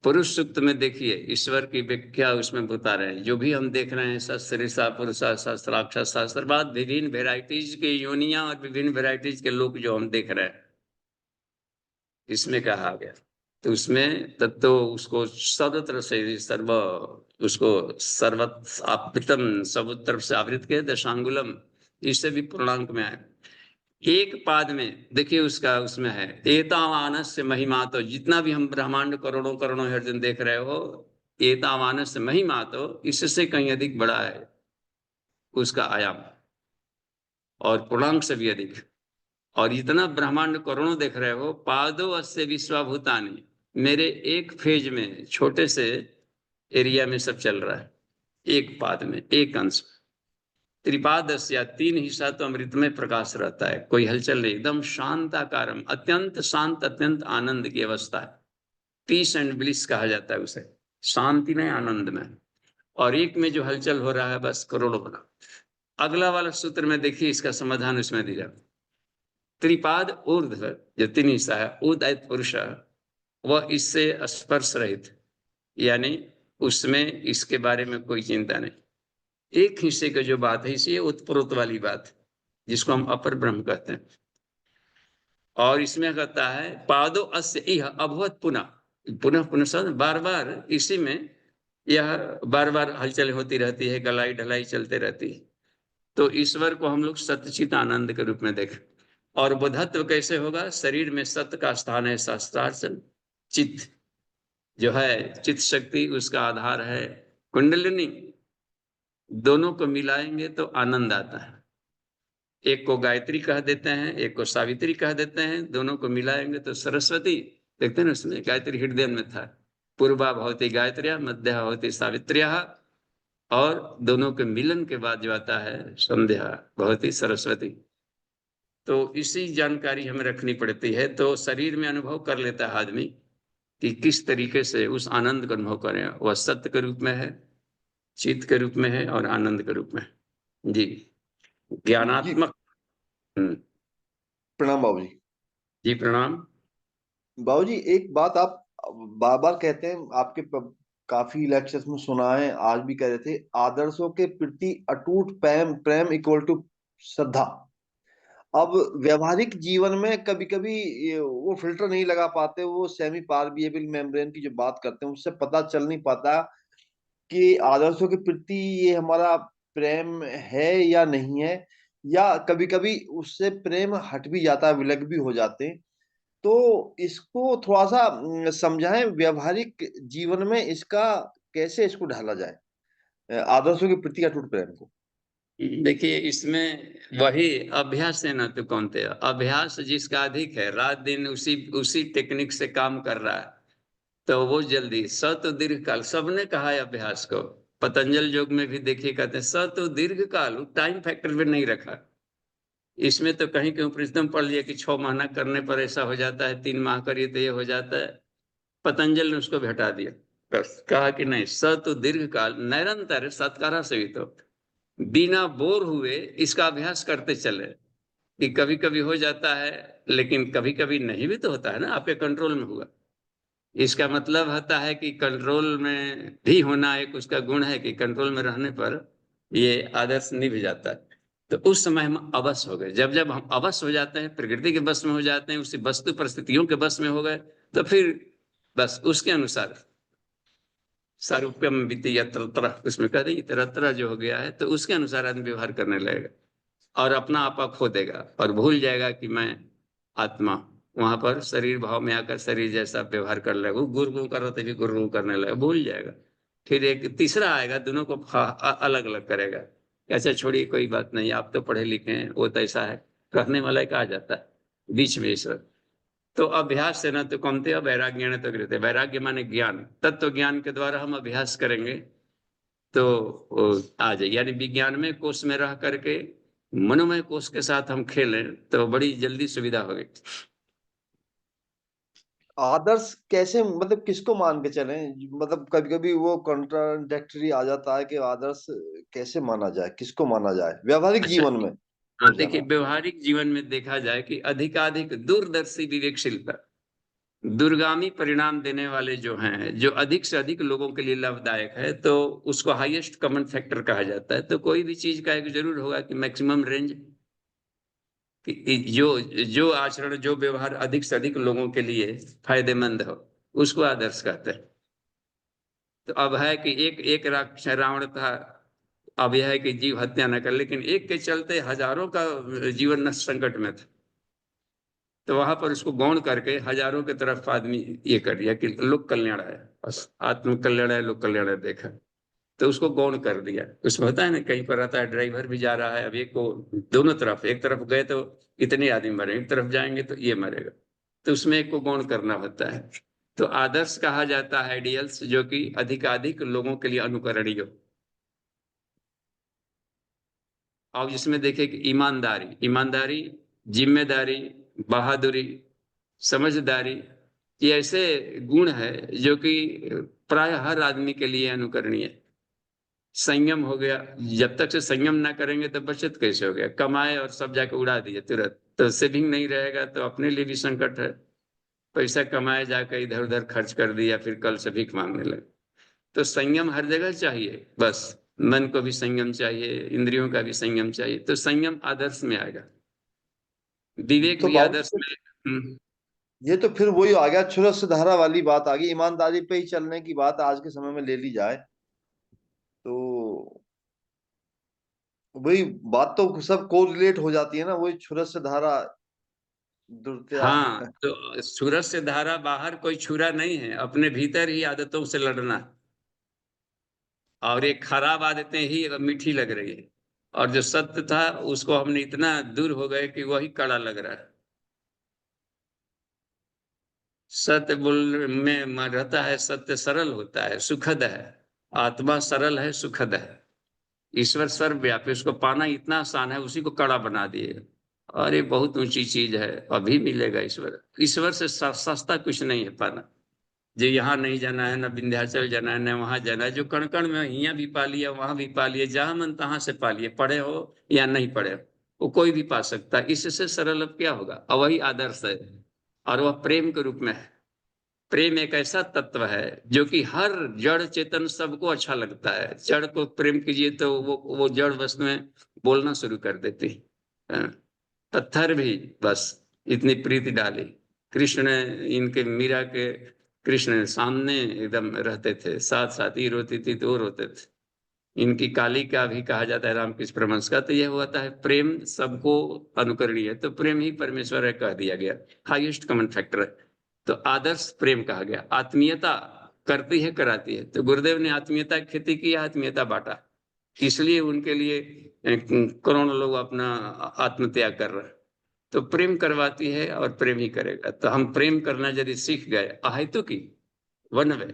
पुरुष सूक्त में देखिए ईश्वर की व्याख्या उसमें बता रहे हैं, जो भी हम देख रहे हैं सस्त्रीसा पुरुषा सहस्त्राक्ष सहस्त्रपाद, विभिन्न वेराइटीज के योनियां और विभिन्न वेराइटीज के लोग जो हम देख रहे हैं इसमें कहा गया। तो उसमें तत्व उसको सर्वत्र से सर्व उसको सर्वत आवृतम, सब तरफ से आवृत के दशांगुलम, इससे भी पूर्णांक में आए। एक पाद में देखिए उसका उसमें है एतावानस्य महिमा, तो जितना भी हम ब्रह्मांड करोड़ों करोड़ों अर्जुन देख रहे हो, एतावानस्य महिमा तो इससे कहीं अधिक बड़ा है उसका आयाम, और पूर्णांक से भी अधिक। और इतना ब्रह्मांड करोड़ों देख रहे हो, पादो अस्य विश्वभूतानि, मेरे एक फेज में छोटे से एरिया में सब चल रहा है, एक पाद में एक अंश। त्रिपादश या 3 हिस्सा तो अमृत में प्रकाश रहता है, कोई हलचल नहीं, एकदम शांताकारम, अत्यंत शांत, अत्यंत आनंद की अवस्था है। पीस एंड ब्लिस कहा जाता है उसे, शांति में आनंद में। और एक में जो हलचल हो रहा है बस करोड़ों बना। अगला वाला सूत्र में देखिए इसका समाधान उसमें दिया, त्रिपाद ऊर्ध्व जो 3 हिस्सा है, उदय पुरुष, वह इससे स्पर्श रहित, यानी उसमें इसके बारे में कोई चिंता नहीं। एक हिस्से की जो बात है इसी उत्प्रोत वाली बात, जिसको हम अपर ब्रह्म कहते हैं। और इसमें कहता है पादो अस्य इह अभवत पुनः, पुनः पुनः सब बार बार इसी में यह बार बार हलचल होती रहती है, गलाई ढलाई चलते रहती है। तो ईश्वर को हम लोग सतचित आनंद के रूप में देखें। और बोधत्व कैसे होगा? शरीर में सत्य का स्थान है शास्त्रार्थ, चित्त जो है चित्त शक्ति उसका आधार है कुंडलिनी, दोनों को मिलाएंगे तो आनंद आता है। एक को गायत्री कह देते हैं, एक को सावित्री कह देते हैं, दोनों को मिलाएंगे तो सरस्वती। देखते हैं ना उसमें गायत्री हृदय में था, पूर्वा भवती गायत्र्या मध्या भवती सावित्र्या, और दोनों के मिलन के बाद जो आता है संध्या भवती सरस्वती। तो इसी जानकारी हमें रखनी पड़ती है, तो शरीर में अनुभव कर लेता है आदमी कि किस तरीके से उस आनंद का अनुभव करें। वह सत्य के रूप में है, चित्त के रूप में है और आनंद के रूप में। जी, ज्ञानात्मक। प्रणाम बाबू जी। जी प्रणाम। बाबू जी एक बात आप बार बार कहते हैं, आपके काफी लेक्चर्स में सुना है, आज भी कह रहे थे, आदर्शों के प्रति अटूट प्रेम, प्रेम इक्वल टू श्रद्धा। अब व्यवहारिक जीवन में कभी कभी वो फिल्टर नहीं लगा पाते, वो सेमी पारमिएबल मेम्ब्रेन की जो बात करते हैं उससे पता चल नहीं पाता कि आदर्शों के प्रति ये हमारा प्रेम है या नहीं है, या कभी कभी उससे प्रेम हट भी जाता है, विलग भी हो जाते हैं। तो इसको थोड़ा सा समझाएं, व्यवहारिक जीवन में इसका कैसे इसको ढाला जाए, आदर्शों के प्रति अटूट प्रेम को। देखिए इसमें वही अभ्यास है ना, तो कौनते अभ्यास जिसका अधिक है, रात दिन उसी उसी टेक्निक से काम कर रहा है, तो वो जल्दी सत दीर्घ काल, सबने कहा है अभ्यास को। पतंजल योग में भी देखिए कहते हैं सत दीर्घ काल, टाइम फैक्टर भी नहीं रखा। इसमें तो कहीं कहीं प्रीतम पढ़ लिया कि 6 महीना करने पर ऐसा हो जाता है, 3 माह करिए तो ये हो जाता है। पतंजल ने उसको भी हटा दिया, बस कहा कि नहीं, सत दीर्घ काल निरंतर सत्कारा से भी तो बिना बोर हुए इसका अभ्यास करते चले, कि कभी कभी हो जाता है लेकिन कभी कभी नहीं भी तो होता है ना, आपके कंट्रोल में हुआ। इसका मतलब होता है कि कंट्रोल में भी होना एक उसका गुण है, कि कंट्रोल में रहने पर ये आदर्श निभ जाता है। तो उस समय हम अवश्य हो गए, जब जब हम अवश्य हो जाते हैं, प्रकृति के बस में हो जाते हैं, उसी वस्तु परिस्थितियों के बस में हो गए, तो फिर बस उसके अनुसार सारूप्यम वित्तीय यत्र, उसमें कह दी तरह जो हो गया है, तो उसके अनुसार आदमी व्यवहार करने लगेगा और अपना आपा खो देगा और भूल जाएगा कि मैं आत्मा। वहां पर शरीर भाव में आकर शरीर जैसा व्यवहार कर लेगा, वो गुरु कर रहा था भी गुरु करने लगेगा, भूल जाएगा। फिर एक तीसरा आएगा, दोनों को अलग अलग करेगा। ऐसा छोड़िए, कोई बात नहीं, आप तो पढ़े लिखे हैं, वो तो ऐसा है, कहने वाला एक आ जाता है बीच में ईश्वर। तो अभ्यास से न तो कमते वैराग्य न तो गृहते, वैराग्य माने ज्ञान, तत्व ज्ञान के द्वारा हम अभ्यास करेंगे तो आ जाए, यानी विज्ञान में कोष में रह करके मनोमय कोष के साथ हम खेलें तो बड़ी जल्दी सुविधा होगी। आदर्श कैसे, मतलब किसको मान के चलें, मतलब कभी कभी वो कॉन्ट्राडिक्टरी आ जाता है कि आदर्श कैसे माना जाए, किसको माना जाए व्यवहारिक अच्छा, जीवन में हाँ देखिए, समझाना। व्यवहारिक जीवन में देखा जाए कि अधिकाधिक दूरदर्शी विवेकशीलता, दूरगामी परिणाम देने वाले जो हैं, जो अधिक से अधिक लोगों के लिए लाभदायक है, तो उसको हाईएस्ट कॉमन फैक्टर कहा जाता है। तो कोई भी चीज का एक जरूर होगा कि मैक्सिमम रेंज, कि जो आचरण, जो व्यवहार अधिक से अधिक लोगों के लिए फायदेमंद हो, उसको आदर्श कहते हैं। तो अब है कि एक एक रावण था, अब यह है कि जीव हत्या न कर, लेकिन एक के चलते हजारों का जीवन नष्ट संकट में था, तो वहां पर उसको गौण करके हजारों की तरफ आदमी ये कर दिया कि लोक कल्याण है, बस आत्म कल्याण है, लोक कल्याण है, देखा तो उसको गौण कर दिया। उसमें होता है ना, कहीं पर रहता है ड्राइवर भी जा रहा है, अब एक को दोनों तरफ, एक तरफ गए तो इतने आदमी मरे, एक तरफ जाएंगे तो ये मरेगा, तो उसमें एक को गौण करना होता है। तो आदर्श कहा जाता है आइडियल्स, जो कि अधिकाधिक लोगों के लिए अनुकरणीय हो। अब इसमें देखिए कि ईमानदारी, ईमानदारी, जिम्मेदारी, बहादुरी, समझदारी, ये ऐसे गुण है जो कि प्राय हर आदमी के लिए अनुकरणीय है। संयम हो गया, जब तक से संयम ना करेंगे तो बचत कैसे हो गया, कमाए और सब जाके उड़ा दिए तुरंत, तो सेविंग नहीं रहेगा तो अपने लिए भी संकट है। पैसा कमाए जाकर इधर उधर खर्च कर दिया, फिर कल से भीख मांगने लगे। तो संयम हर जगह चाहिए, बस मन को भी संयम चाहिए, इंद्रियों का भी संयम चाहिए, तो संयम आदर्श में आएगा, विवेक तो भी आदर्श बाबू में। ये तो फिर वही आ गया, क्षुरस्व धारा वाली बात आ गई, ईमानदारी पे ही चलने की बात आज के समय में ले ली जाए तो वही बात तो सब कोरिलेट हो जाती है ना, वही क्षुरस्व धारा दुर्त्या। हाँ, तो सूरज से धारा बाहर कोई छुरा नहीं है, अपने भीतर ही आदतों से लड़ना है। और ये खराब आदतें ही मीठी लग रही है, और जो सत्य था उसको हमने इतना दूर हो गए कि वही कड़ा लग रहा है। सत्य बोल में रहता है, सत्य सरल होता है, सुखद है, आत्मा सरल है, सुखद है। ईश्वर सर्वव्यापी, उसको पाना इतना आसान है, उसी को कड़ा बना दिए। और ये बहुत ऊंची चीज है, अभी मिलेगा ईश्वर, ईश्वर से सस्ता कुछ नहीं है पाना। जो यहाँ नहीं जाना है, ना विंध्याचल जाना है, ना वहां जाना है, जो कण कण में यहाँ भी पा लिया, वहां भी पा लिया, जहां मन तहां से पा लिए, पढ़े हो या नहीं पढ़े हो, वो कोई भी पा सकता है। इससे सरल अब क्या होगा, और वही आदर्श है, और वह प्रेम के रूप में है। प्रेम एक ऐसा तत्व है जो कि हर जड़ चेतन सबको अच्छा लगता है। जड़ को प्रेम कीजिए तो वो जड़ वस्तुएं बोलना शुरू कर देती है। पत्थर भी बस इतनी प्रीति डाली। कृष्ण इनके मीरा के कृष्ण सामने एकदम रहते थे, साथ साथ ही रोती थी तो वो रोते थे। इनकी काली का भी कहा जाता है रामकृष्ण परमहंस का। तो यह होता है प्रेम सबको अनुकरणीय है, तो प्रेम ही परमेश्वर है कह दिया गया, हाईएस्ट कॉमन फैक्टर है। तो आदर्श प्रेम कहा गया। आत्मीयता करती है कराती है, तो गुरुदेव ने आत्मीयता की खेती की, आत्मीयता बांटा, इसलिए उनके लिए करोड़ों लोग अपना आत्मत्याग कर रहे हैं। तो प्रेम करवाती है और प्रेम ही करेगा। तो हम प्रेम करना यदि सीख गए अहेतु की वन वे,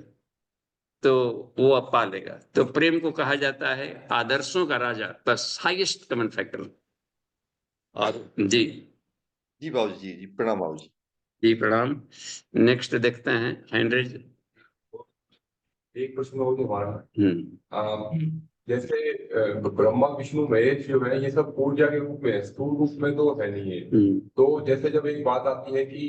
तो वो अब पा लेगा। तो प्रेम को कहा जाता है आदर्शों का राजा, बस हाईएस्ट कॉमन फैक्टर। और जी जी बाबूजी, जी प्रणाम बाबूजी। जी प्रणाम। नेक्स्ट देखते हैं हैंड्रेज। एक प्रश्न और हमारा हम्म जैसे ब्रह्मा विष्णु महेश जो है ये सब ऊर्जा के रूप में है, स्थूल रूप में तो है नहीं है। तो जैसे जब एक बात आती है कि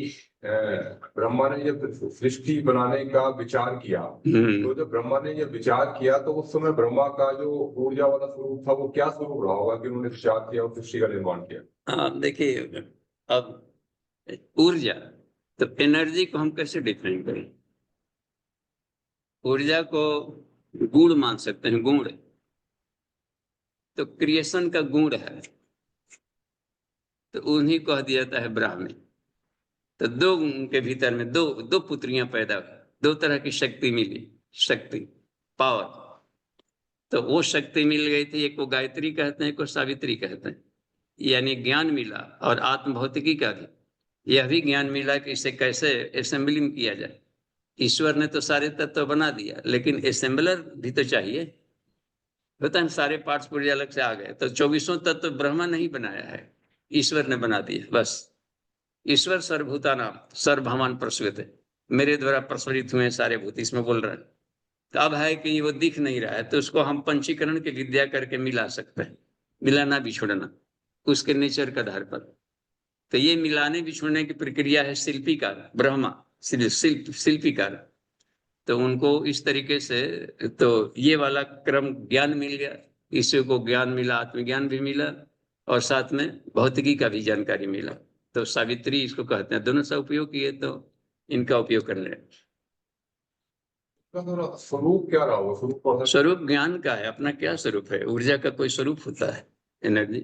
ब्रह्मा ने जब सृष्टि बनाने का विचार किया, तो जब ब्रह्मा ने जब विचार किया तो उस समय ब्रह्मा का जो ऊर्जा वाला स्वरूप था वो क्या स्वरूप रहा होगा कि उन्होंने विचार किया और सृष्टि का निर्माण किया? हाँ देखिए, अब ऊर्जा तो एनर्जी को हम कैसे डिफाइन करें? ऊर्जा को गुण मान सकते हैं, गुण। तो क्रिएशन का गुण है, तो उन्हीं को कह दिया जाता है ब्राह्मण। तो दो उनके भीतर में दो दो पुत्रियां पैदा हुई, दो तरह की शक्ति मिली, शक्ति पावर। तो वो शक्ति मिल गई थी, एक को गायत्री कहते हैं, एक को सावित्री कहते हैं। यानी ज्ञान मिला, और आत्म भौतिकी का भी यह भी ज्ञान मिला कि इसे कैसे असेंबलिंग किया जाए। ईश्वर ने तो सारे तत्व बना दिया, लेकिन असेंबलर भी तो चाहिए। होता है सारे पार्ट्स पुर्जे अलग से आ गए, तो 24 तत्व ब्रह्मा नहीं बनाया है, ईश्वर ने बना दिया बस। ईश्वर सर्वभूतानां सर्वभवान प्रसूयते, मेरे द्वारा प्रस्फुरित हुए सारे भूत, इसमें बोल रहे हैं। तो अब है कि वो दिख नहीं रहा है, तो उसको हम पंचीकरण की विद्या करके मिला सकते हैं, मिलाना बिछोड़ना उसके नेचर के आधार पर। तो ये मिलाने बिछोड़ने की प्रक्रिया है शिल्पीकार, ब्रह्मा शिल्पीकार। तो उनको इस तरीके से, तो ये वाला क्रम ज्ञान मिल गया, इसी को ज्ञान मिला, आत्मज्ञान भी मिला, और साथ में भौतिकी का भी जानकारी मिला। तो सावित्री इसको कहते हैं। दोनों सा उपयोग किए तो इनका उपयोग कर ले। स्वरूप क्या रहा होगा? स्वरूप ज्ञान का है, अपना क्या स्वरूप है? ऊर्जा का कोई स्वरूप होता है, एनर्जी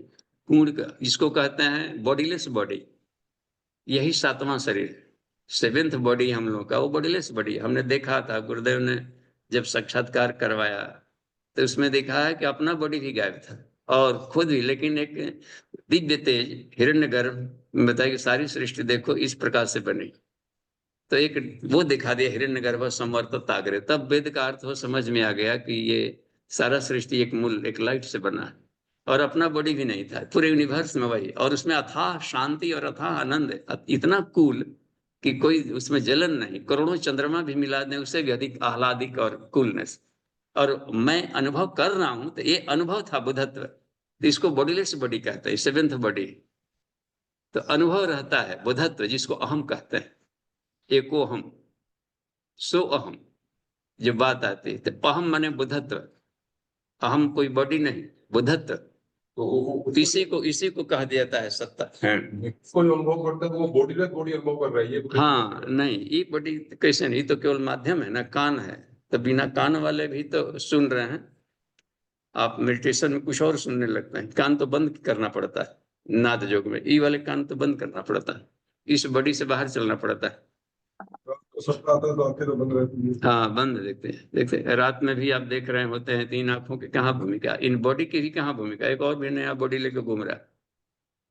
पूर्ण का, इसको कहते हैं बॉडीलेस बॉडी। यही 7वां शरीर, 7th बॉडी हम लोग का, वो बॉडीलेस बॉडी। हमने देखा था गुरुदेव ने जब साक्षात्कार करवाया, तो उसमें देखा है कि अपना बॉडी भी गायब था और खुद भी, लेकिन एक दिव्य तेज हिरण्यगर्भ में बताया कि सारी सृष्टि देखो इस प्रकार से बनी। तो एक वो दिखा दिया हिरण्यगर्भ संवर्त तागरे, तब वेद का अर्थ वो समझ में आ गया कि ये सारा सृष्टि एक मूल, एक लाइट से बना है, और अपना बॉडी भी नहीं था, पूरे यूनिवर्स में वही। और उसमें अथाह शांति और अथाह आनंद है, इतना कूल कि कोई उसमें जलन नहीं। करोड़ों चंद्रमा भी मिला दें उससे भी अधिक आह्लादिक और कूलनेस। और मैं अनुभव कर रहा हूं, तो ये अनुभव था बुद्धत्व। तो इसको बॉडीलेस बॉडी कहते हैं, 7th बॉडी। तो अनुभव रहता है बुद्धत्व, जिसको अहम कहते हैं, एको हम सो अहम जो बात आती है। तो अहम माने बुद्धत्व, अहम कोई बॉडी नहीं, बुद्धत्व। तो इसी को कहा जाता है सत्ता। कोई अनुभव करता है तो वो बॉडीलेस बॉडी अनुभव कर रही है। हाँ नहीं, ये बॉडी कैसे नहीं, तो केवल माध्यम है ना, कान है। तो बिना कान वाले भी तो सुन रहे हैं। आप मेडिटेशन में कुछ और सुनने लगते हैं, कान तो बंद करना पड़ता है। नाद योग में ई वाले कान तो बंद करना पड़ता है, इस बॉडी से बाहर चलना पड़ता है। हाँ बंद देखते हैं। रात में भी आप देख रहे होते हैं, 3 आंखों की कहाँ भूमिका, इन बॉडी की भी कहाँ भूमिका। एक और भी नया बॉडी लेके घूम रहा है।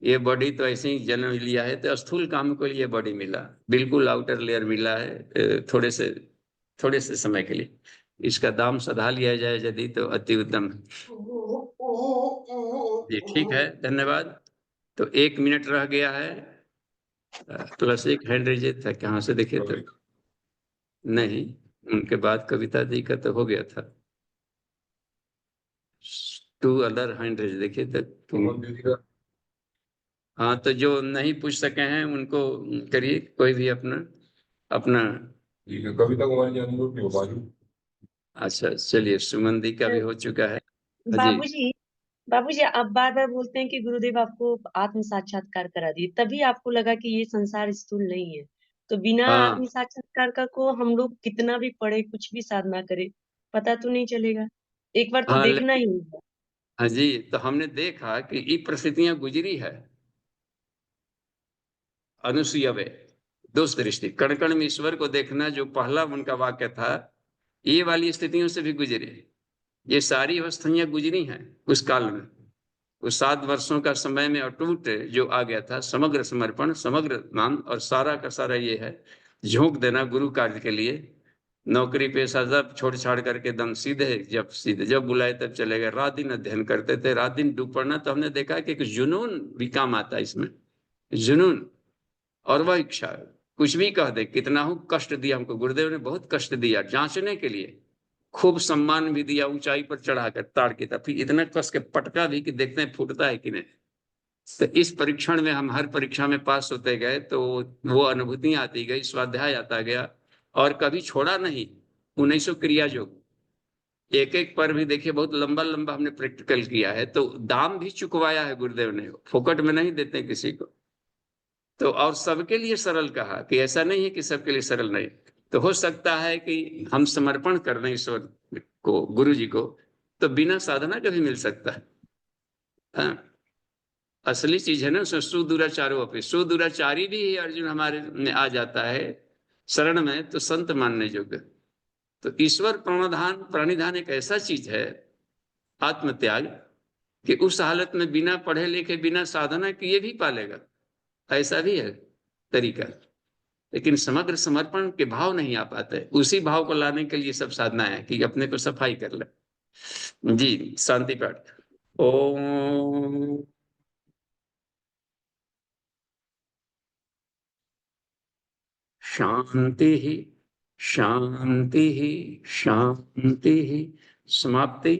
ये बॉडी तो ऐसे ही जन्म लिया है, तो स्थूल काम को लिए बॉडी मिला, बिल्कुल आउटर लेयर मिला है थोड़े से समय के लिए। इसका दाम सधा लिया जाए यदि, तो अति उत्तम है जी। ठीक है, धन्यवाद। तो 1 मिनट रह गया है, प्लस 1 हैंड रेज था, कहाँ से देखे तो नहीं, उनके बाद कविता जी का तो हो गया था। 2 अदर हैंड रेज देखे तो। हाँ, तो जो नहीं पूछ सके हैं उनको करिए, कोई भी अपना। कविता कुमारी जी अनम्यूट नहीं हो पा रही। अच्छा चलिए, सुमन दी का भी हो चुका है। बाबूजी बाबूजी आप बार बार बोलते हैं कि गुरुदेव आपको आत्म साक्षात्कार करा दिए, तभी आपको लगा कि ये संसार स्थूल नहीं है। तो बिना हाँ आत्म साक्षात्कार का को हम लोग कितना भी पढ़े, कुछ भी साधना करें, पता तो नहीं चलेगा। एक बार तो हाँ देखना ही होगा। हाँ जी, तो हमने देखा कि ये परिस्थितियां गुजरी है अनुसुईया वे दोष दृष्टि कण कण में ईश्वर को देखना, जो पहला उनका वाक्य था, ये वाली स्थितियों से भी गुजरे। ये सारी अवस्थाएं गुजरी हैं उस काल में। उस 7 वर्षों का समय में अटूट जो आ गया था, समग्र समर्पण, समग्र नाम, और सारा का सारा ये है झोंक देना गुरु कार्य के लिए। नौकरी पेशा सब छोड़ छाड़ करके दम सीधे जब बुलाए तब चले गए। रात दिन अध्ययन करते थे, रात दिन डूब पड़ना। तो हमने देखा कि एक जुनून भी काम आता है इसमें, जुनून और वह इच्छा। कुछ भी कह दे, कितना हो कष्ट दिया हमको गुरुदेव ने, बहुत कष्ट दिया जांचने के लिए, खूब सम्मान भी दिया, ऊंचाई पर चढ़ाकर ताड़ की तरफ, फिर इतना कस के पटका भी कि देखते हैं फूटता है कि नहीं। तो इस परीक्षण में हम हर परीक्षा में पास होते गए, तो वो अनुभूतियां आती गई, स्वाध्याय आता गया, और कभी छोड़ा नहीं। 1900 क्रिया योग, एक एक पर भी देखिए बहुत लंबा लंबा हमने प्रैक्टिकल किया है। तो दाम भी चुकवाया है गुरुदेव ने, फोकट में नहीं देते किसी को। तो और सबके लिए सरल कहा, कि ऐसा नहीं है कि सबके लिए सरल नहीं। तो हो सकता है कि हम समर्पण कर दें ईश्वर को, गुरु जी को, तो बिना साधना के भी मिल सकता है। हाँ, असली चीज है ना उसमें, सुदुराचारो पे, सुदुराचारी भी अर्जुन हमारे में आ जाता है शरण में, तो संत मानने योग्य। तो ईश्वर प्रणिधान, प्रणिधान एक ऐसा चीज है, आत्मत्याग, कि उस हालत में बिना पढ़े लिखे, बिना साधना किए भी पालेगा, ऐसा भी है तरीका। लेकिन समग्र समर्पण के भाव नहीं आ पाते, उसी भाव को लाने के लिए सब साधना है कि अपने को सफाई कर ले। जी, शांति पाठ। ओम शांति ही शांति ही शांति ही। समाप्ति।